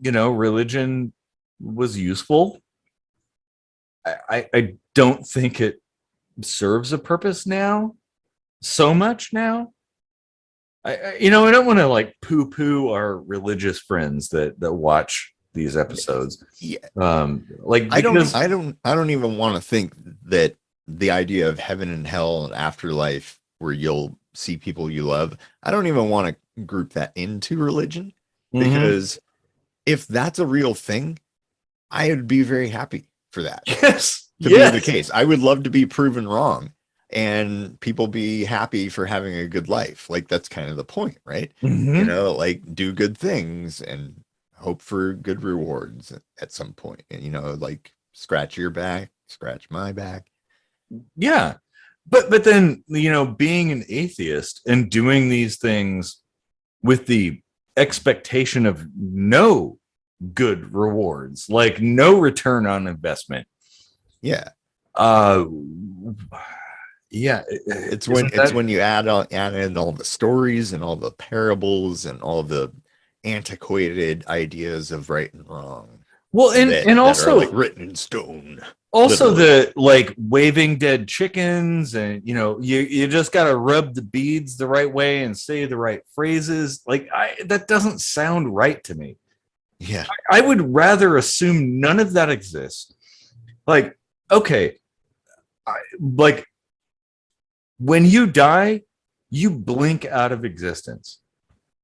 religion was useful. I don't think it serves a purpose now, so much now. I don't want to like poo-poo our religious friends that watch these episodes. Yeah. I don't even want to think that the idea of heaven and hell and afterlife where you'll see people you love, I don't even want to group that into religion, because if that's a real thing, I would be very happy for that. Yes. To be the case. I would love to be proven wrong and people be happy for having a good life. Like that's kind of the point, right? Like do good things and hope for good rewards at some point. And like scratch your back, scratch my back. Yeah. But then, being an atheist and doing these things with the expectation of no good rewards, like no return on investment. Yeah. Yeah. It's when you add in all the stories and all the parables and all the antiquated ideas of right and wrong. Well, and also that are, like, written in stone. Also, literally. the like waving dead chickens, and you just got to rub the beads the right way and say the right phrases. Like that doesn't sound right to me. Yeah, I would rather assume none of that exists. Like, okay, like when you die, you blink out of existence.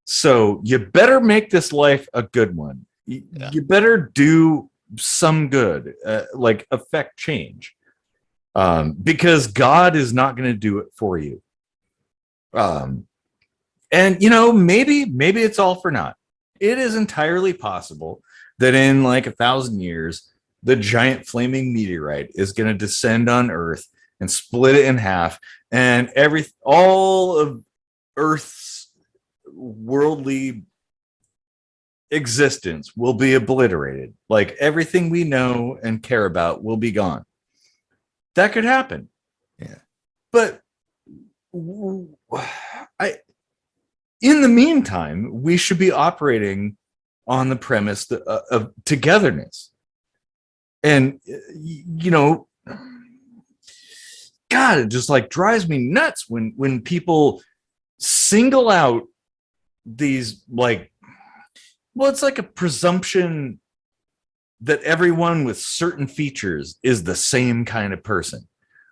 So you better make this life a good one. You better do some good, like affect change, because God is not going to do it for you. And maybe it's all for naught. It is entirely possible that in like 1,000 years, the giant flaming meteorite is going to descend on Earth and split it in half, and all of Earth's worldly existence will be obliterated. Like everything we know and care about will be gone. That could happen. Yeah. But in the meantime, we should be operating on the premise of togetherness. And God, it just like drives me nuts when people single out these like, well, it's like a presumption that everyone with certain features is the same kind of person.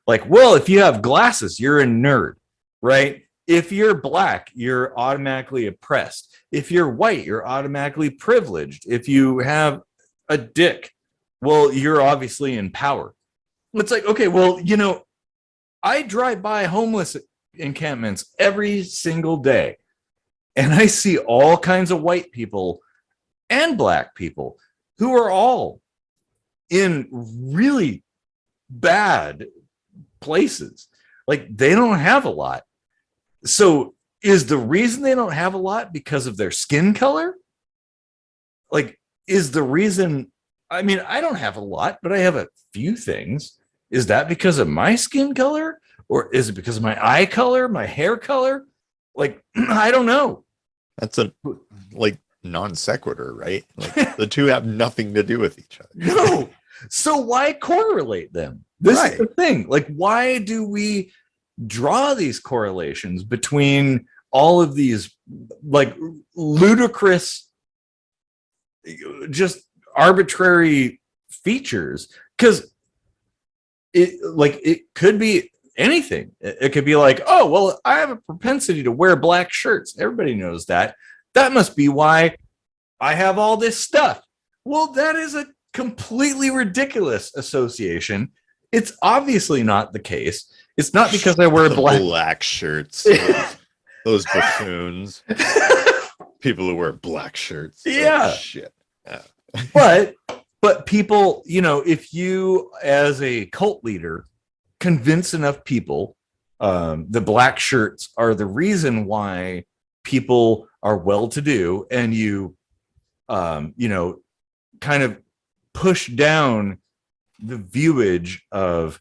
Like, well, if you have glasses, you're a nerd, right? If you're black, you're automatically oppressed. If you're white, you're automatically privileged. If you have a dick, well, you're obviously in power. It's like, okay, well, I drive by homeless encampments every single day, and I see all kinds of white people and black people who are all in really bad places. Like they don't have a lot. So is the reason they don't have a lot because of their skin color? Like, is the reason, I mean, I don't have a lot, but I have a few things. Is that because of my skin color? Or is it because of my eye color, my hair color? Like, I don't know. That's non sequitur, right? Like the two have nothing to do with each other. No. So why correlate them? This is Right. the thing. Like, why do we draw these correlations between all of these like ludicrous, just arbitrary features? Because it could be anything. It could be like, oh, well, I have a propensity to wear black shirts. Everybody knows that. That must be why I have all this stuff. Well, that is a completely ridiculous association. It's obviously not the case. It's not because I wear black shirts. Those buffoons. People who wear black shirts. Yeah. Oh, shit. Yeah. But people, if you as a cult leader convince enough people the black shirts are the reason why people are well-to-do, and you kind of push down the viewage of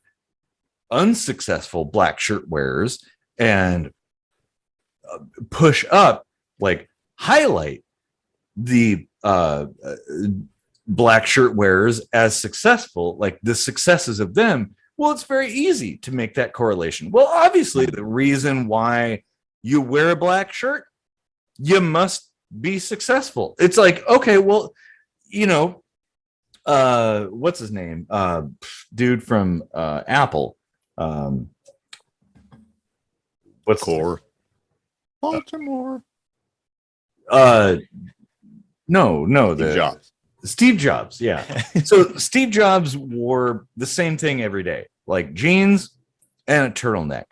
unsuccessful black shirt wearers and push up, like highlight the black shirt wearers as successful, like the successes of them. Well, it's very easy to make that correlation. Well, obviously the reason why you wear a black shirt, you must be successful. It's like, okay, well, what's his name? Dude from Apple. What's Core? Baltimore. No, Steve Jobs. Steve Jobs, yeah. So Steve Jobs wore the same thing every day, like jeans and a turtleneck.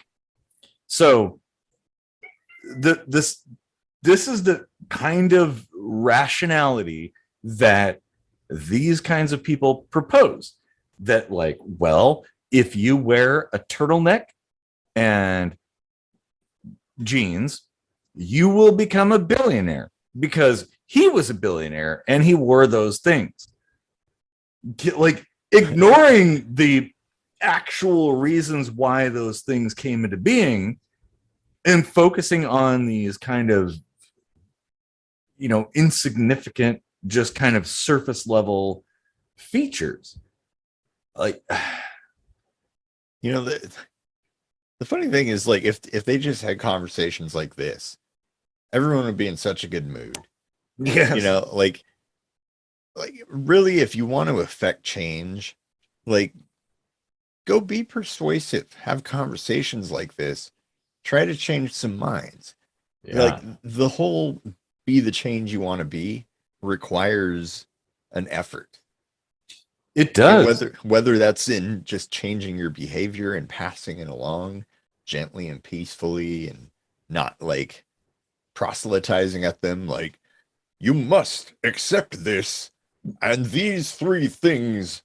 So this is the kind of rationality that these kinds of people propose, that like, well, if you wear a turtleneck and jeans, you will become a billionaire because he was a billionaire and he wore those things. Like, ignoring the actual reasons why those things came into being and focusing on these kind of, insignificant, just kind of surface level features. Like, the funny thing is, like, if they just had conversations like this, everyone would be in such a good mood. yes. Like really, if you want to affect change, like, go be persuasive, have conversations like this, try to change some minds. Yeah. Like, the whole be the change you want to be requires an effort. It does. Whether that's in just changing your behavior and passing it along gently and peacefully, and not like proselytizing at them like, you must accept this, and these 3 things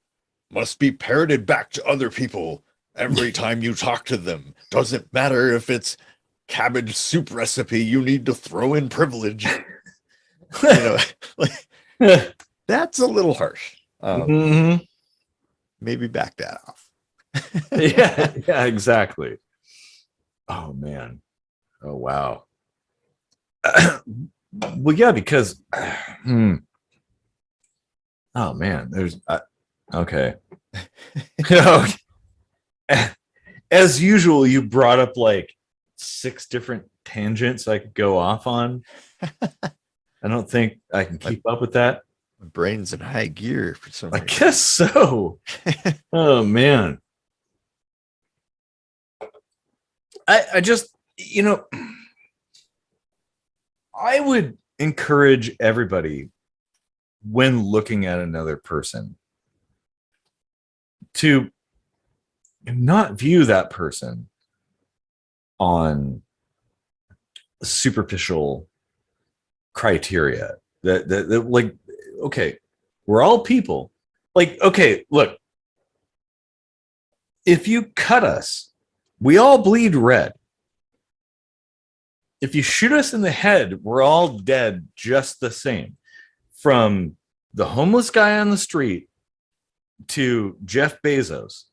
must be parroted back to other people every time you talk to them. Doesn't matter if it's cabbage soup recipe, you need to throw in privilege. Like, that's a little harsh. Maybe back that off. yeah, exactly. Oh man. Oh wow. Well, yeah, because oh man, there's okay. As usual, you brought up like 6 different tangents I could go off on. I don't think I can keep up with that. My brain's in high gear for some reason. I guess so. Oh man. I just, I would encourage everybody, when looking at another person, to not view that person on superficial criteria. That like, okay, we're all people. Like, okay, look, if you cut us, we all bleed red. If you shoot us in the head, we're all dead just the same. From the homeless guy on the street to Jeff Bezos,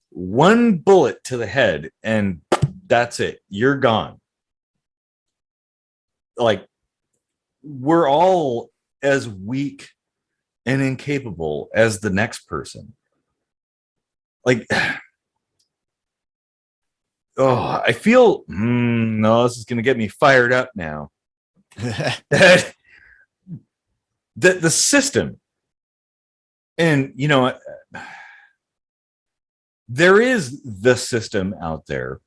1 bullet to the head and that's it. You're gone. Like, we're all as weak and incapable as the next person. Like, oh, I feel, no, this is going to get me fired up now. that the system, and you know, there is the system out there,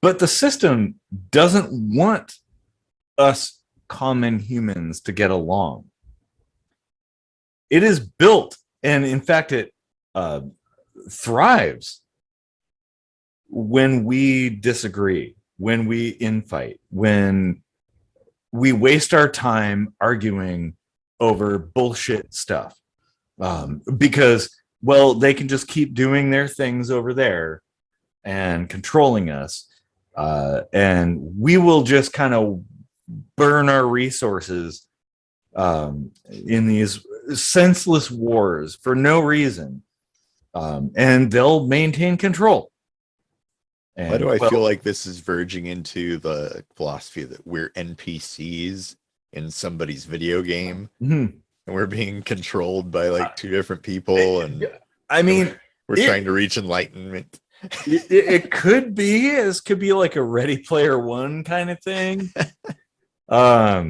but the system doesn't want us common humans to get along. It is built, and in fact, it thrives when we disagree, when we infight, when we waste our time arguing over bullshit stuff. Because, well, they can just keep doing their things over there and controlling us. And we will just kind of burn our resources in these senseless wars for no reason. And they'll maintain control. And, why do I feel like this is verging into the philosophy that we're NPCs in somebody's video game, and we're being controlled by like two different people, and I mean, we're trying to reach enlightenment? It could be. This could be like a Ready Player One kind of thing. But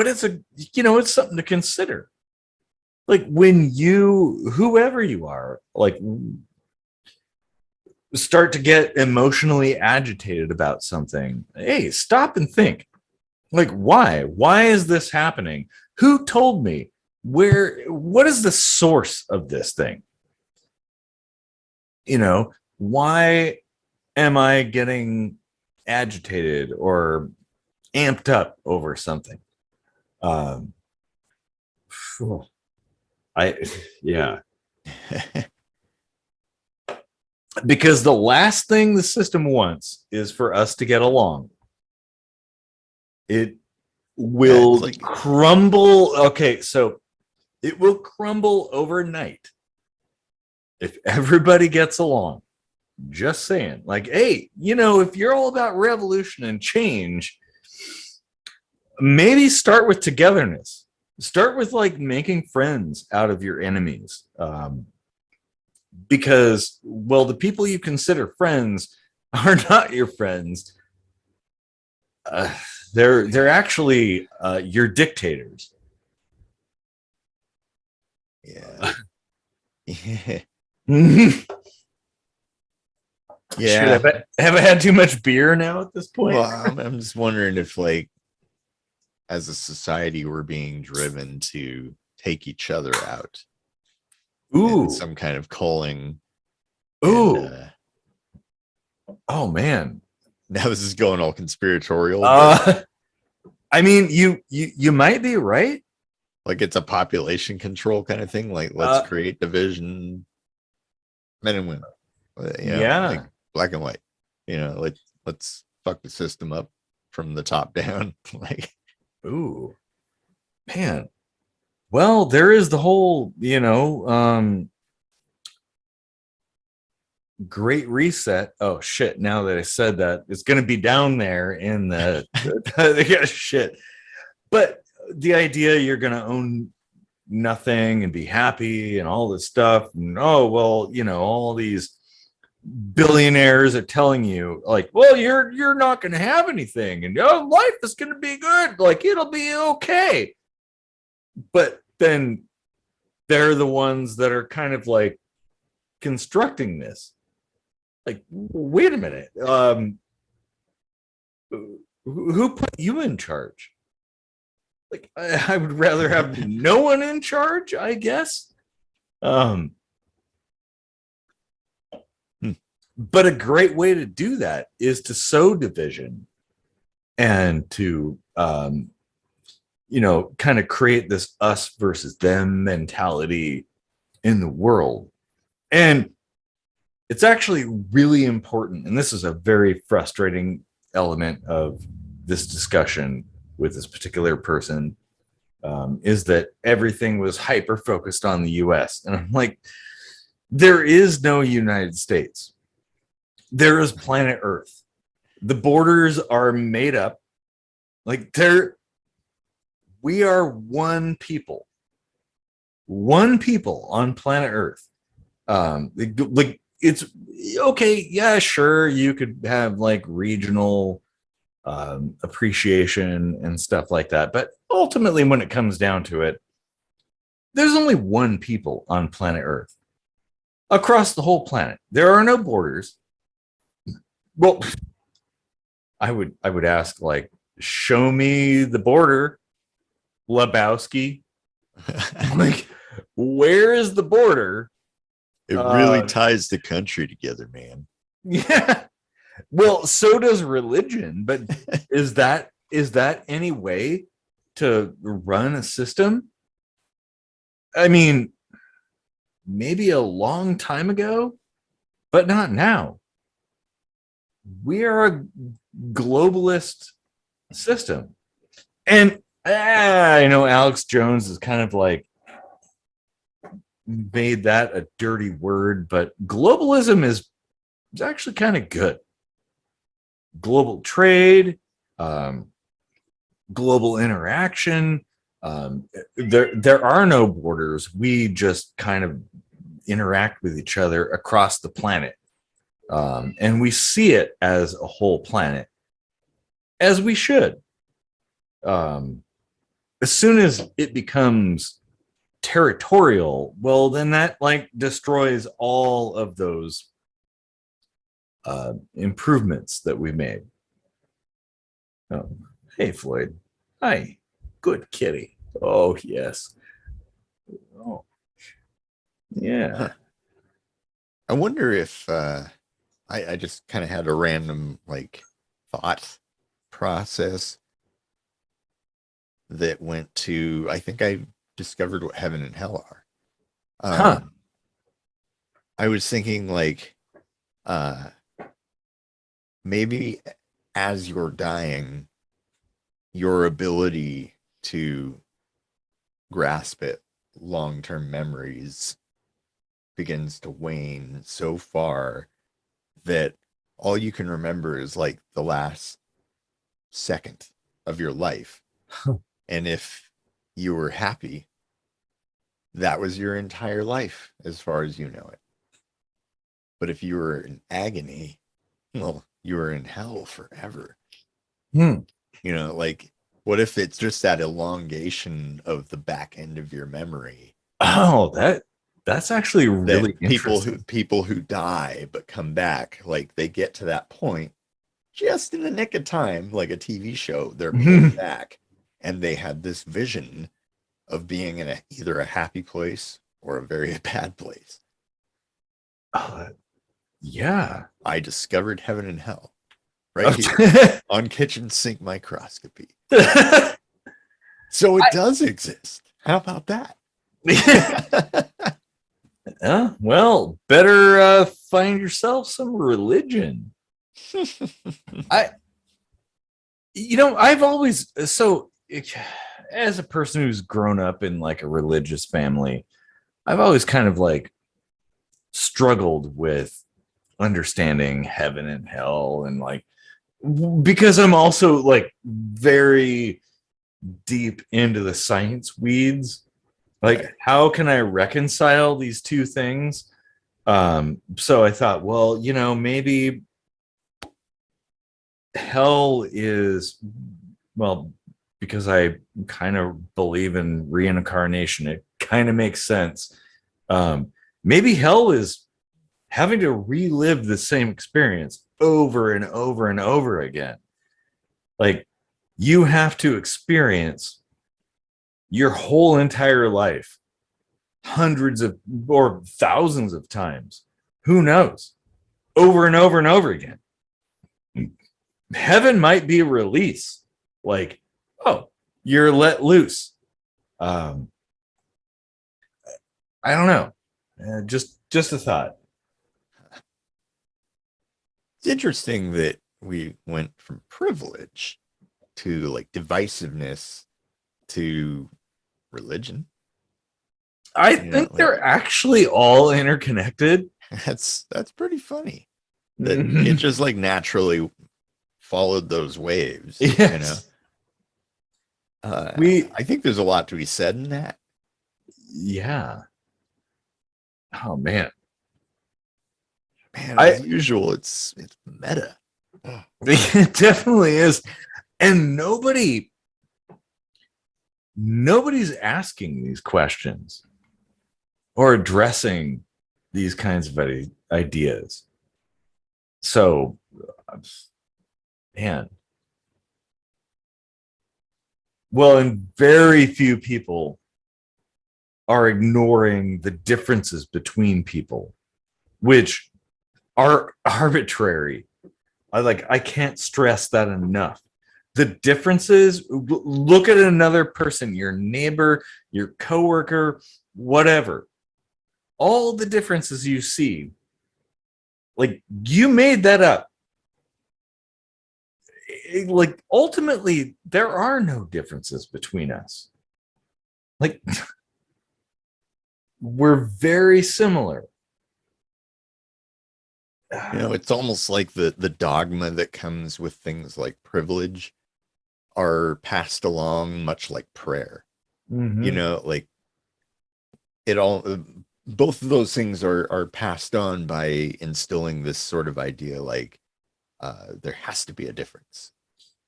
it's it's something to consider. Like when you, whoever you are, like start to get emotionally agitated about something, hey, stop and think. Like, why is this happening? Who told me? What is the source of this thing? Why am I getting agitated or amped up over something? Because the last thing the system wants is for us to get along. It will crumble. Okay, so it will crumble overnight if everybody gets along. Just saying. Like, hey, if you're all about revolution and change, maybe start with togetherness. Start with like making friends out of your enemies. Because, well, the people you consider friends are not your friends. They're actually your dictators. Yeah. Yeah. Have I had too much beer now at this point? Well, I'm just wondering if, like, as a society, we're being driven to take each other out. Ooh, some kind of culling. Ooh. And, oh man. Now this is going all conspiratorial. I mean, you might be right. Like it's a population control kind of thing. Like let's create division, men and women. Like black and white. Let's fuck the system up from the top down. Like, ooh, man. Well, there is the whole, Great Reset. Oh shit! Now that I said that, it's going to be down there in the shit. But the idea you're going to own nothing and be happy and all this stuff, and all these billionaires are telling you like, well, you're not going to have anything, and life is going to be good, like it'll be okay. But then they're the ones that are kind of like constructing this. Like, wait a minute. Who put you in charge? Like, I would rather have no one in charge, I guess. But a great way to do that is to sow division and to, kind of create this us versus them mentality in the world. And it's actually really important, and this is a very frustrating element of this discussion with this particular person, is that everything was hyper focused on the US. And I'm like, there is no United States. There is planet Earth. The borders are made up. Like we are one people on planet Earth. Like it's okay. Yeah, sure. You could have like regional appreciation and stuff like that. But ultimately, when it comes down to it, there's only one people on planet Earth across the whole planet. There are no borders. Well, I would ask, like, show me the border, Lebowski. Like, where is the border? It really ties the country together, man. Yeah. Well, so does religion, but is that any way to run a system? I mean, maybe a long time ago, but not now. We are a globalist system. And I know Alex Jones is kind of like made that a dirty word, but globalism is actually kind of good. Global trade, global interaction. There are no borders. We just kind of interact with each other across the planet. And we see it as a whole planet, as we should. As soon as it becomes territorial, well, then that like destroys all of those improvements that we made. Oh, hey, Floyd. Hi. Good kitty. Oh, yes. Oh, yeah. Huh. I wonder if I just kind of had a random like thought process that went to, I think I discovered what heaven and hell are. I was thinking like maybe as you're dying, your ability to grasp at long-term memories begins to wane so far that all you can remember is like the last second of your life. And if you were happy, that was your entire life as far as you know it. But if you were in agony, well, you were in hell forever. You know, like, what if it's just that elongation of the back end of your memory? Oh, that's actually really interesting. People who die but come back, like they get to that point just in the nick of time, like a TV show, they're pulled back and they had this vision of being in either a happy place or a very bad place. Yeah. I discovered heaven and hell right here on kitchen sink microscopy. So it does exist. How about that? Well, better find yourself some religion. I've always, as a person who's grown up in like a religious family, I've always kind of like struggled with understanding heaven and hell, and like, because I'm also like very deep into the science weeds. Like, how can I reconcile these two things? So I thought, well, maybe hell is, well, because I kind of believe in reincarnation, it kind of makes sense. Maybe hell is having to relive the same experience over and over and over again. Like, you have to experience your whole entire life hundreds of or thousands of times, who knows, over and over and over again. Heaven might be a release, like, oh, you're let loose. I don't know, just a thought. It's interesting that we went from privilege to like divisiveness to religion. I think they're actually all interconnected. That's pretty funny. That it just like naturally followed those waves. Yes. I think there's a lot to be said in that. Yeah. Oh man. Man, as usual, it's meta. It definitely is. And nobody's asking these questions or addressing these kinds of ideas. So, man. Well, and very few people are ignoring the differences between people, which are arbitrary. I can't stress that enough. The differences, look at another person, your neighbor, your coworker, whatever. All the differences you see, like you made that up. Like ultimately, there are no differences between us. Like we're very similar. You know, it's almost like the dogma that comes with things like privilege are passed along much like prayer. Mm-hmm. You know, like it all, both of those things are passed on by instilling this sort of idea, like there has to be a difference,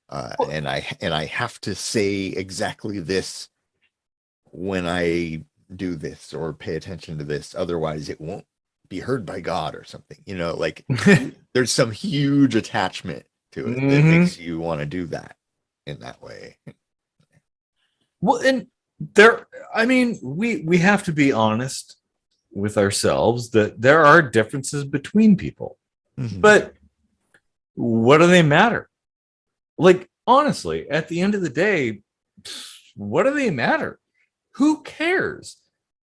and I have to say exactly this when I do this or pay attention to this, otherwise it won't be heard by God or something. You know, like there's some huge attachment to it that makes you want to do that in that way. Well, and I mean, we have to be honest with ourselves that there are differences between people, but what do they matter? Like, honestly, at the end of the day, what do they matter? Who cares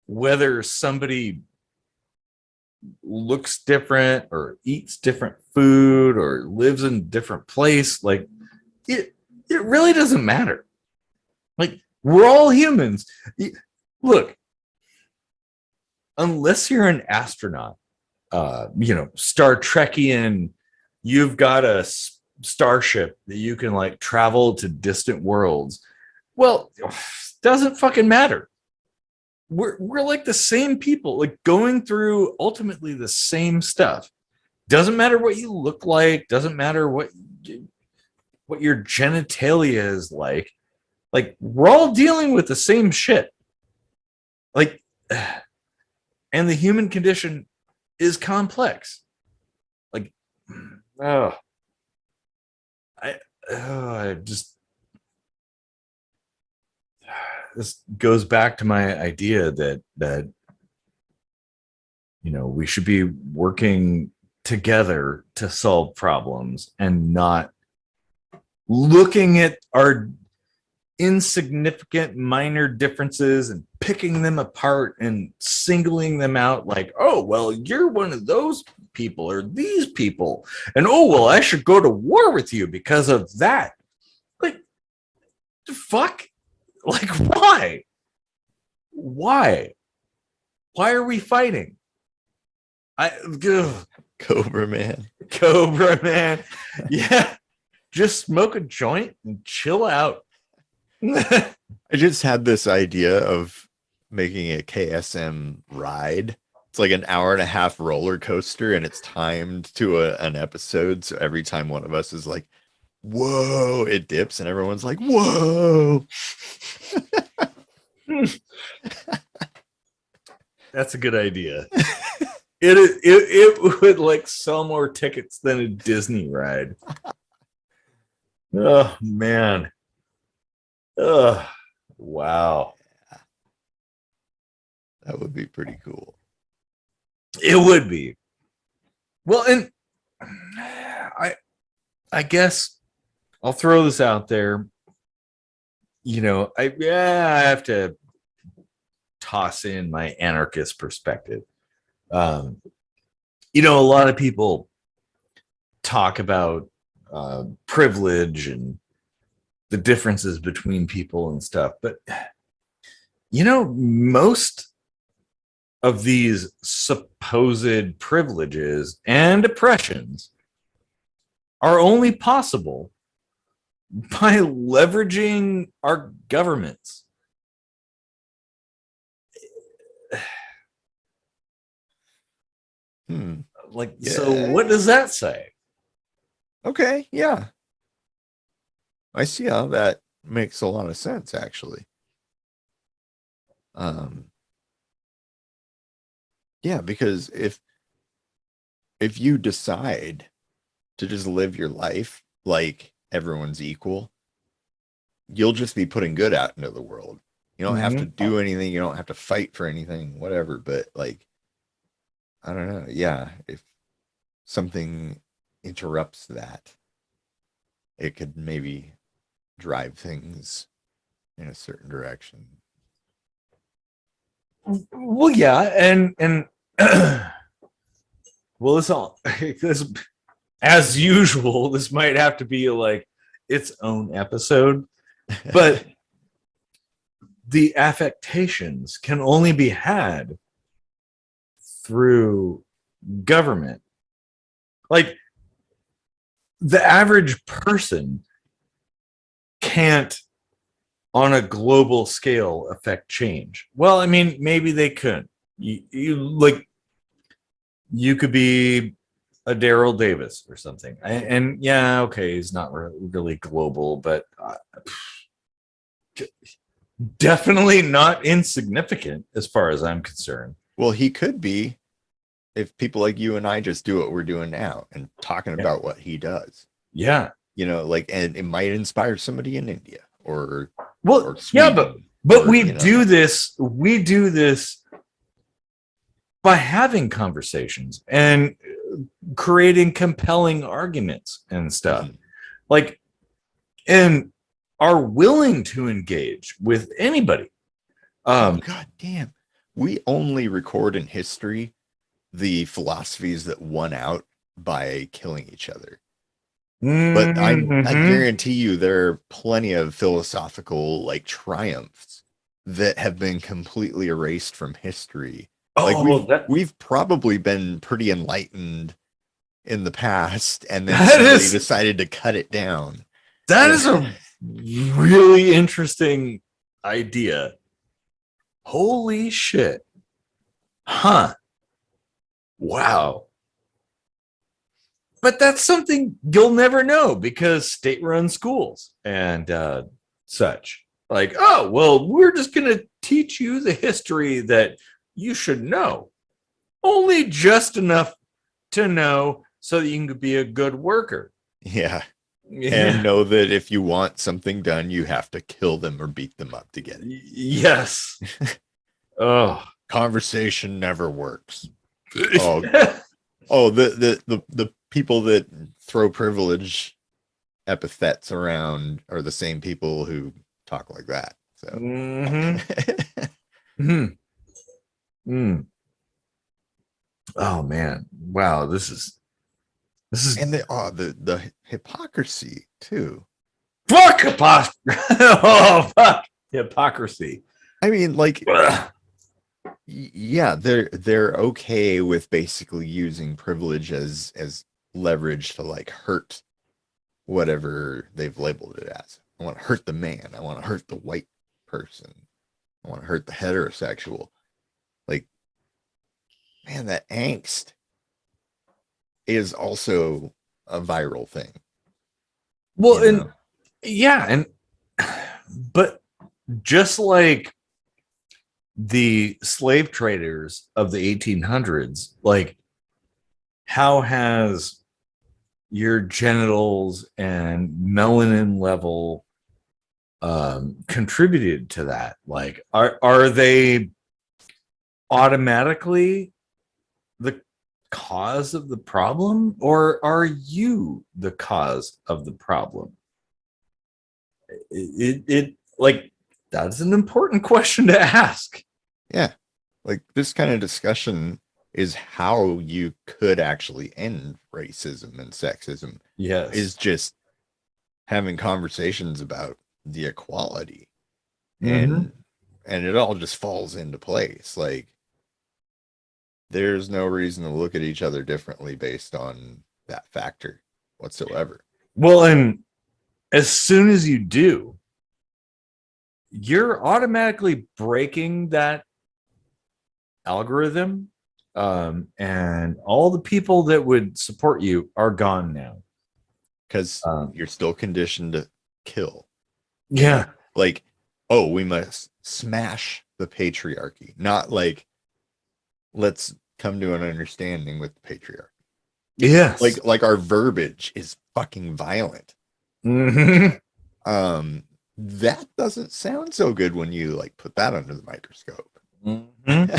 whether somebody looks different or eats different food or lives in a different place? Like, it really doesn't matter. Like, we're all humans. Look, unless you're an astronaut, Star Trekian, you've got a starship that you can like travel to distant worlds. Well, doesn't fucking matter. We're like the same people, like going through ultimately the same stuff. Doesn't matter what you look like. Doesn't matter what your genitalia is like. Like we're all dealing with the same shit. Like, and the human condition is complex. Like, I just, this goes back to my idea that we should be working together to solve problems and not looking at our insignificant minor differences and picking them apart and singling them out like, oh, well, you're one of those people or these people. And oh, well, I should go to war with you because of that. Like, fuck. Like, why? Why are we fighting? Cobra Man. Yeah. Just smoke a joint and chill out. I just had this idea of making a KSM ride. It's like an hour and a half roller coaster, and it's timed to an episode. So every time one of us is like, whoa, it dips, and everyone's like, whoa. That's a good idea. It would like sell more tickets than a Disney ride. Oh man. Oh wow. That would be pretty cool. It would be. Well, and I guess I'll throw this out there. I have to toss in my anarchist perspective. A lot of people talk about privilege and the differences between people and stuff, but most of these supposed privileges and oppressions are only possible by leveraging our governments. Like, Yeah. so what does that say? Okay, yeah. I see how that makes a lot of sense, actually. Yeah, because if you decide to just live your life like everyone's equal, you'll just be putting good out into the world. You don't have to do anything, you don't have to fight for anything, whatever, but like, I don't know. Yeah, if something interrupts that, it could maybe drive things in a certain direction. Well, yeah, and well, this as usual, this might have to be like its own episode, but the affectations can only be had through government. Like, the average person can't, on a global scale, affect change. Well, I mean, maybe they could. You could be a Daryl Davis or something, and yeah, okay, he's not really global, but definitely not insignificant as far as I'm concerned. Well, he could be if people like you and I just do what we're doing now and talking about what he does. Yeah. You know, like, and it might inspire somebody in India or Well, Sweden, yeah, but or, we do this by having conversations and creating compelling arguments and stuff. Like, and are willing to engage with anybody. Oh, God damn. We only record in history the philosophies that won out by killing each other. But I guarantee you there are plenty of philosophical like triumphs that have been completely erased from history. Like we've probably been pretty enlightened in the past, and then somebody decided to cut it down. That is a really interesting idea. Holy shit. Huh. Wow. But that's something you'll never know because state-run schools and such. Like, oh, well, we're just going to teach you the history that you should know. Only just enough to know so that you can be a good worker. Yeah. And know that if you want something done, you have to kill them or beat them up to get it. Yes. Oh, conversation never works. Oh, the people that throw privilege epithets around are the same people who talk like that. So. Oh man! Wow, this is and the hypocrisy too. Fuck hypocrisy! Oh fuck hypocrisy! I mean, like, yeah, they're okay with basically using privilege as leverage to like hurt whatever they've labeled it as. I want to hurt the man. I want to hurt the white person. I want to hurt the heterosexual. Like, man, that angst is also a viral thing. Well, and yeah, and but just like the slave traders of the 1800s, like, how has your genitals and melanin level contributed to that? Like, are they automatically the cause of the problem, or are you the cause of the problem? It like, that's an important question to ask. Yeah, like this kind of discussion is how you could actually end racism and sexism. Yes, is just having conversations about the equality, and it all just falls into place. Like, there's no reason to look at each other differently based on that factor whatsoever. Well, and as soon as you do, you're automatically breaking that algorithm, and all the people that would support you are gone now. Because you're still conditioned to kill. Yeah. Like, oh, we must smash the patriarchy, not like let's come to an understanding with the patriarchy. Yes. Like our verbiage is fucking violent. Mm-hmm. That doesn't sound so good when you like put that under the microscope. Mm-hmm.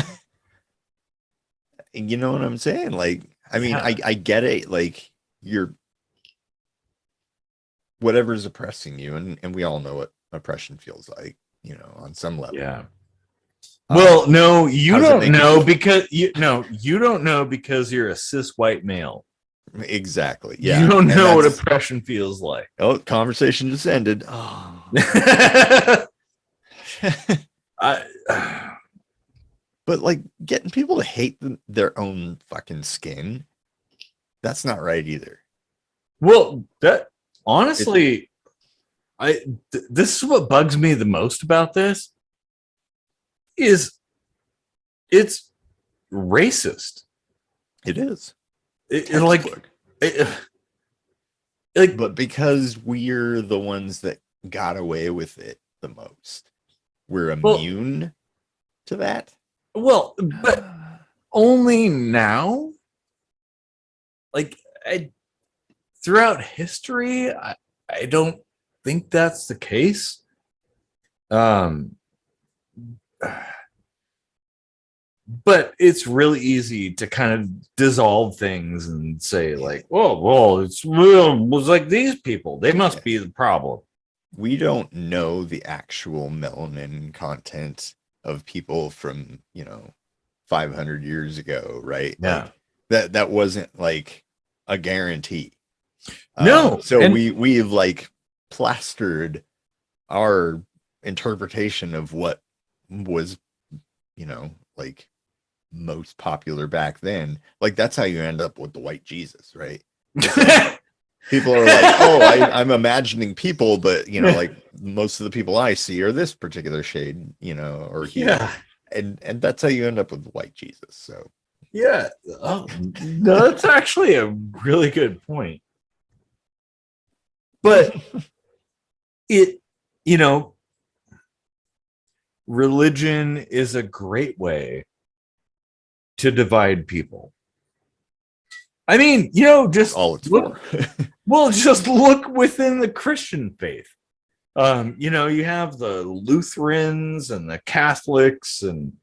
You know what I'm saying? Like, I mean, Yeah. I get it. Like, you're whatever's oppressing you, and we all know what oppression feels like, you know, on some level. Yeah. Well, no, you don't know you don't know because you're a cis white male. Exactly. Yeah. You don't know what oppression feels like. Oh, conversation just ended. Oh. But like getting people to hate their own fucking skin, that's not right either. Well, that honestly, this is what bugs me the most about this is it's racist. It is. But because we're the ones that got away with it the most, we're immune to that. Well, but only now. Like throughout history, I don't think that's the case. But it's really easy to kind of dissolve things and say like, oh, well, it was like these people. They must be the problem. We don't know the actual melanin content of people from, 500 years ago, right? Yeah. Like, that wasn't like a guarantee. No. So we've like plastered our interpretation of what was, like most popular back then. Like that's how you end up with the white Jesus, right? People are like, oh, I'm imagining people, but like most of the people I see are this particular shade, or hue. Yeah. And that's how you end up with the white Jesus. So yeah. Oh, no, that's actually a really good point. But religion is a great way to divide people. I mean, just all it's for. Well, just look within the Christian faith. You have the Lutherans and the Catholics, and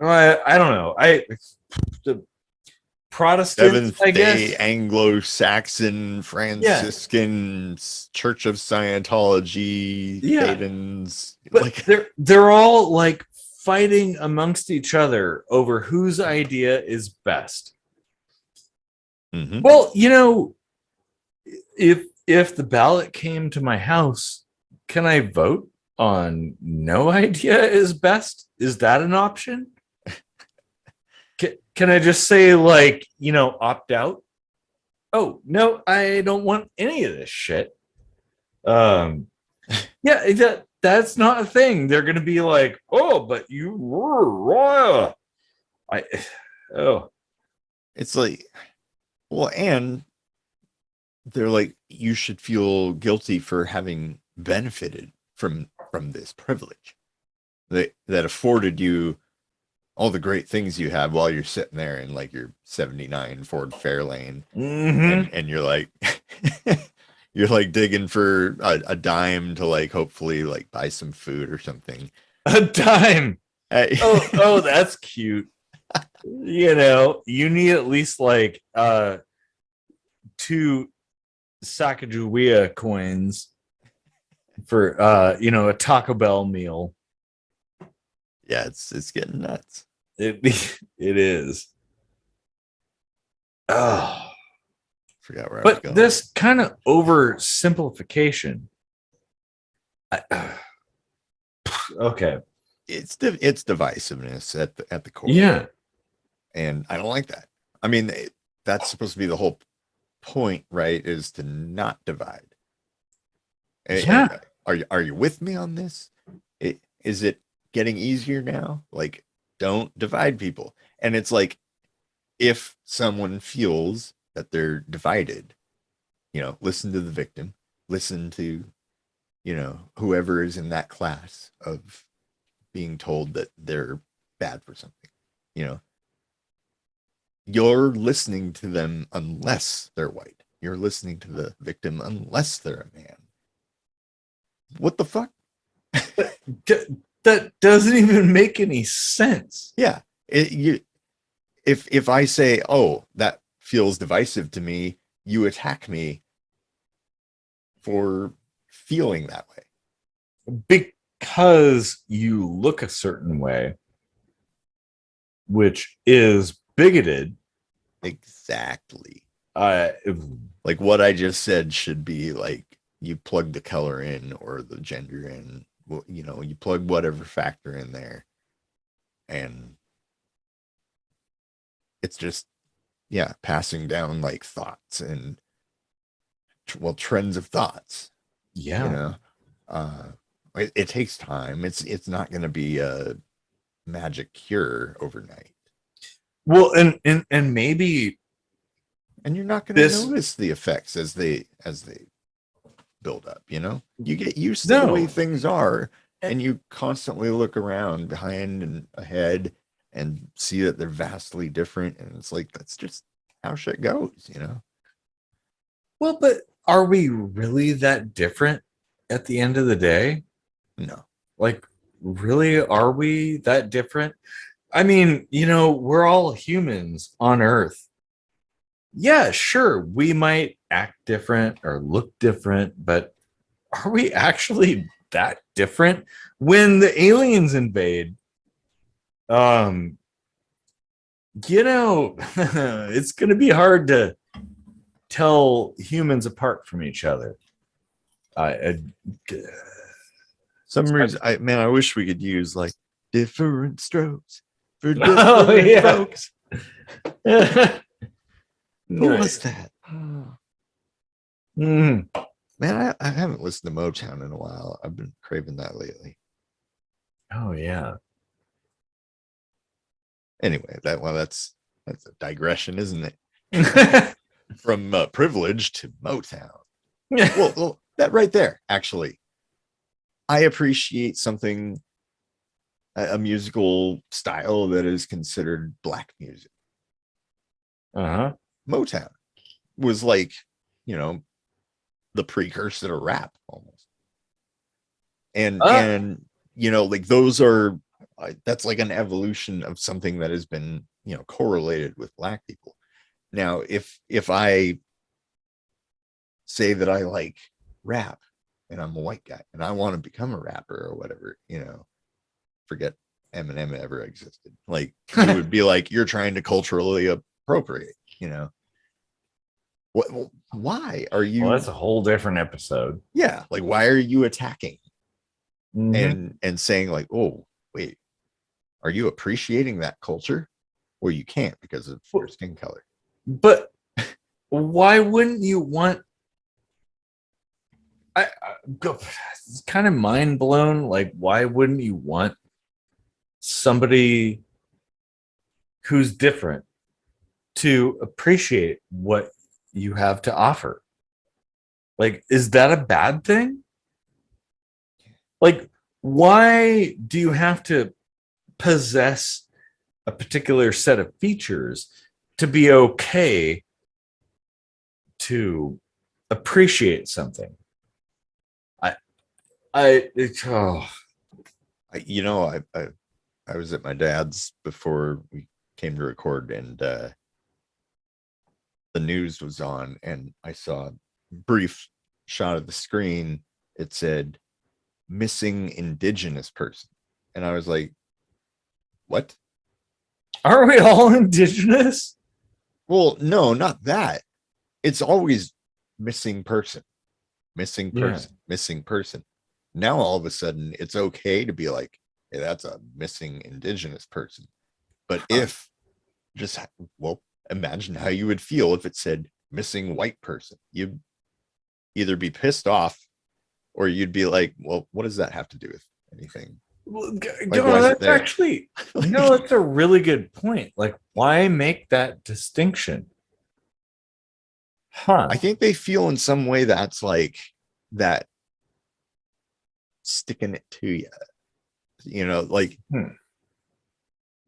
I don't know. The Protestants, I guess. Anglo-Saxon, Franciscan, Church of Scientology, Thetans. But like they're all like fighting amongst each other over whose idea is best. Mm-hmm. Well, if the ballot came to my house, can I vote on no idea is best? Is that an option? Can I just say like, opt out? Oh, no, I don't want any of this shit. Yeah, that's not a thing. They're going to be like, oh, but you were royal. It's like, well, and they're like, you should feel guilty for having benefited from this privilege that afforded you all the great things you have while you're sitting there in like your 79 Ford Fairlane. Mm-hmm. And you're like you're like digging for a dime to like hopefully like buy some food or something. A dime. Oh, that's cute. You need at least like 2 Sacagawea coins for a Taco Bell meal. Yeah, it's getting nuts. It is. Oh, forgot where I was going. This kind of oversimplification. Okay, it's divisiveness at the core. Yeah, and I don't like that. I mean, that's supposed to be the whole point, right? Is to not divide. Yeah. Are you with me on this? Is it getting easier now? Like, don't divide people. And it's like, if someone feels that they're divided, listen to the victim, listen to, whoever is in that class of being told that they're bad for something, you know, you're listening to them unless they're white. You're listening to the victim unless they're a man. What the fuck? That doesn't even make any sense. Yeah. If I say, oh, that feels divisive to me, you attack me for feeling that way. Because you look a certain way, which is bigoted. Exactly. Like what I just said should be like, you plug the color in or the gender in, you plug whatever factor in there, and it's just, yeah, passing down like thoughts and trends of thoughts. Yeah. It takes time. It's not going to be a magic cure overnight. Well, and maybe, and you're not going to notice the effects as they build up. You get used to the way things are, and you constantly look around behind and ahead and see that they're vastly different, and it's like, that's just how shit goes. Well, but are we really that different at the end of the day? No. Like, really, are we that different? I mean, we're all humans on Earth. Yeah, sure, we might act different or look different, but are we actually that different? When the aliens invade, it's going to be hard to tell humans apart from each other. Some reason, I wish we could use like different strokes for different folks. Who was that? Man, I haven't listened to Motown in a while. I've been craving that lately. Oh yeah. Anyway, that's a digression, isn't it? From privilege to Motown. Well, that right there, actually, I appreciate something, a musical style that is considered black music. Motown was like, the precursor to rap almost. And like those are, that's like an evolution of something that has been, correlated with black people. Now, if I say that I like rap and I'm a white guy and I want to become a rapper or whatever, forget Eminem ever existed. Like, you would be like, you're trying to culturally appropriate, What? Why are you? Well, that's a whole different episode. Yeah, like, why are you attacking and saying like, oh wait, are you appreciating that culture? Well, you can't because of your skin color. But why wouldn't you want? It's kind of mind blown. Like, why wouldn't you want somebody who's different to appreciate what you have to offer? Like, is that a bad thing? Like, why do you have to possess a particular set of features to be okay to appreciate something? I was at my dad's before we came to record, and the news was on, and I saw a brief shot of the screen. It said missing indigenous person, and I was like, what? Are we all indigenous? Well, no, not that. It's always missing person, missing person. Now all of a sudden it's okay to be like, hey, that's a missing indigenous person. But if imagine how you would feel if it said missing white person. You'd either be pissed off or you'd be like, well, what does that have to do with anything? Well, Like, why is it that's there? actually no, that's a really good point. Like, why make that distinction? Huh. I think they feel in some way that's like that sticking it to you, like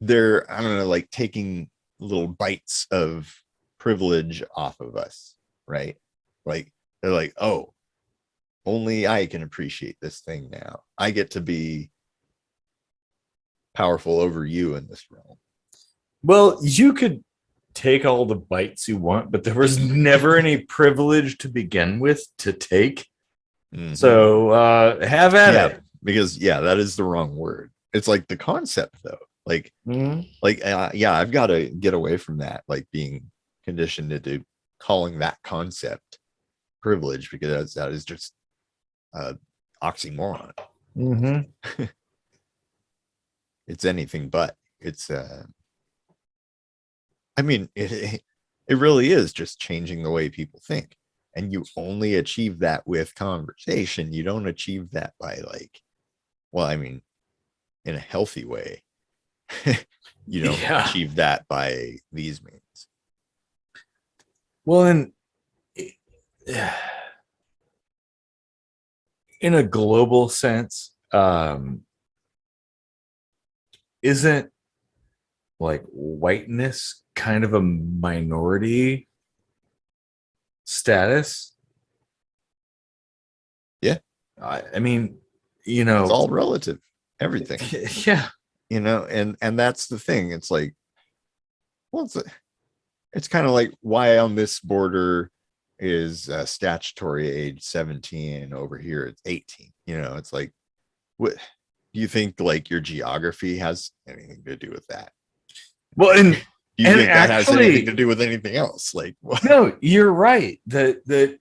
they're, I don't know, like taking little bites of privilege off of us, right? Like they're like, oh, only I can appreciate this thing now. I get to be powerful over you in this realm. Well, you could take all the bites you want, but there was never any privilege to begin with to take. Mhm. So have at it. Because that is the wrong word. It's like the concept though. Like, I've got to get away from that, like being conditioned into calling that concept privilege, because that is just oxymoron. It's anything but. It's I mean, it really is just changing the way people think, and you only achieve that with conversation. You don't achieve that by like, well, I mean, in a healthy way. You don't achieve that by these means. Well, and in a global sense, isn't like whiteness kind of a minority status? Yeah. I mean, it's all relative, everything. Yeah. And that's the thing. It's like, well, it's kind of like, why on this border is statutory age 17 and over here it's 18. It's like, what do you think, like your geography has anything to do with that? Well, and do you think that has anything to do with anything else? Like, what? No, you're right. That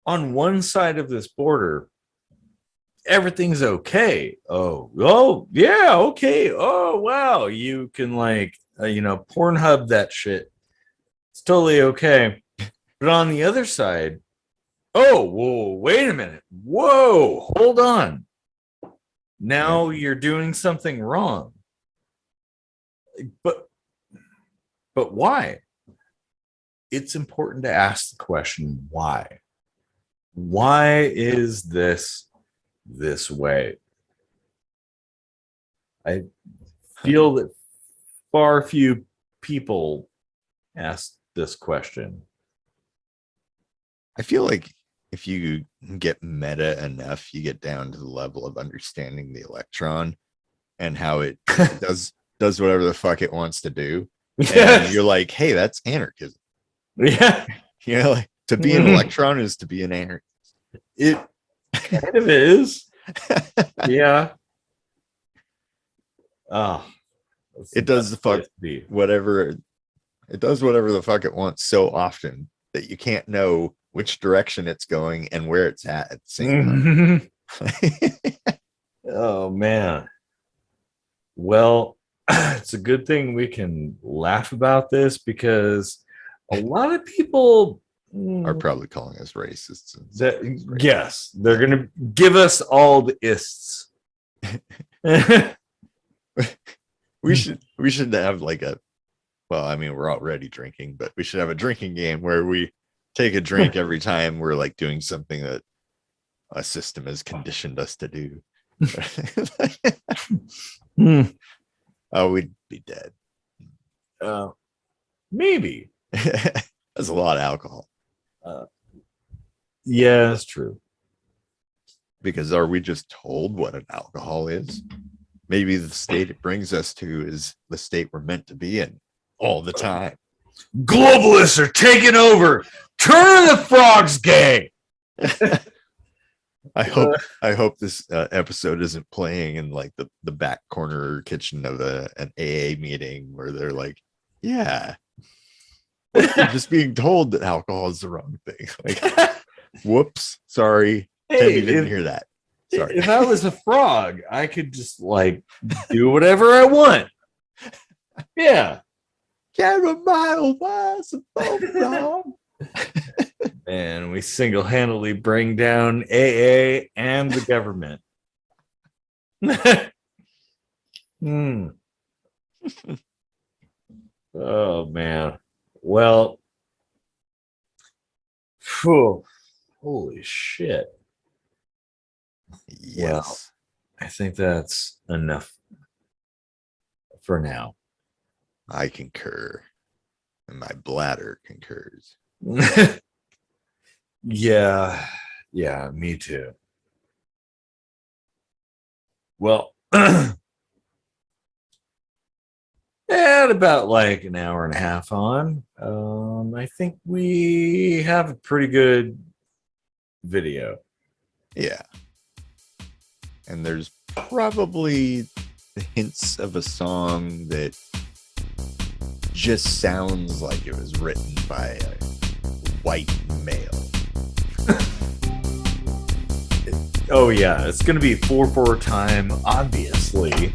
on one side of this border, everything's okay. Oh yeah, okay. Oh wow, you can like Pornhub that shit. It's totally okay. But on the other side, oh whoa, wait a minute. Whoa, hold on. Now you're doing something wrong. But why? It's important to ask the question why. Why is this way? I feel that far few people ask this question. I feel like if you get meta enough, you get down to the level of understanding the electron and how it does whatever the fuck it wants to do. And you're like, hey, that's anarchism. Yeah. Like, to be an electron is to be an anarchist. It kind of is. Yeah. Oh, it does the fuck whatever. It does whatever the fuck it wants so often that you can't know which direction it's going and where it's at the same time. Oh man. Well, it's a good thing we can laugh about this, because a lot of people are probably calling us racists. Yes, they're going to give us all the ists. we should have like well, I mean, we're already drinking, but we should have a drinking game where we take a drink every time we're like doing something that a system has conditioned us to do. Oh, we'd be dead. Maybe. That's a lot of alcohol. Yeah, that's true. Because are we just told what an alcohol is? Maybe the state it brings us to is the state we're meant to be in all the time. Globalists are taking over. Turn the frogs gay. I hope this episode isn't playing in like the back corner kitchen of an AA meeting where they're like, yeah, just being told that alcohol is the wrong thing. Like, whoops, sorry. Hey, didn't hear that. Sorry. If I was a frog, I could just like do whatever I want. Yeah. Chamomile was a frog. and we single-handedly bring down AA and the government. Hmm. Oh man. Well, phew, holy shit. Yes. I think that's enough for now. I concur. And my bladder concurs. Yeah, me too. Well, at about like an hour and a half on, I think we have a pretty good video. Yeah. And there's probably the hints of a song that just sounds like it was written by a white male. Oh yeah, it's gonna be 4/4 time, obviously.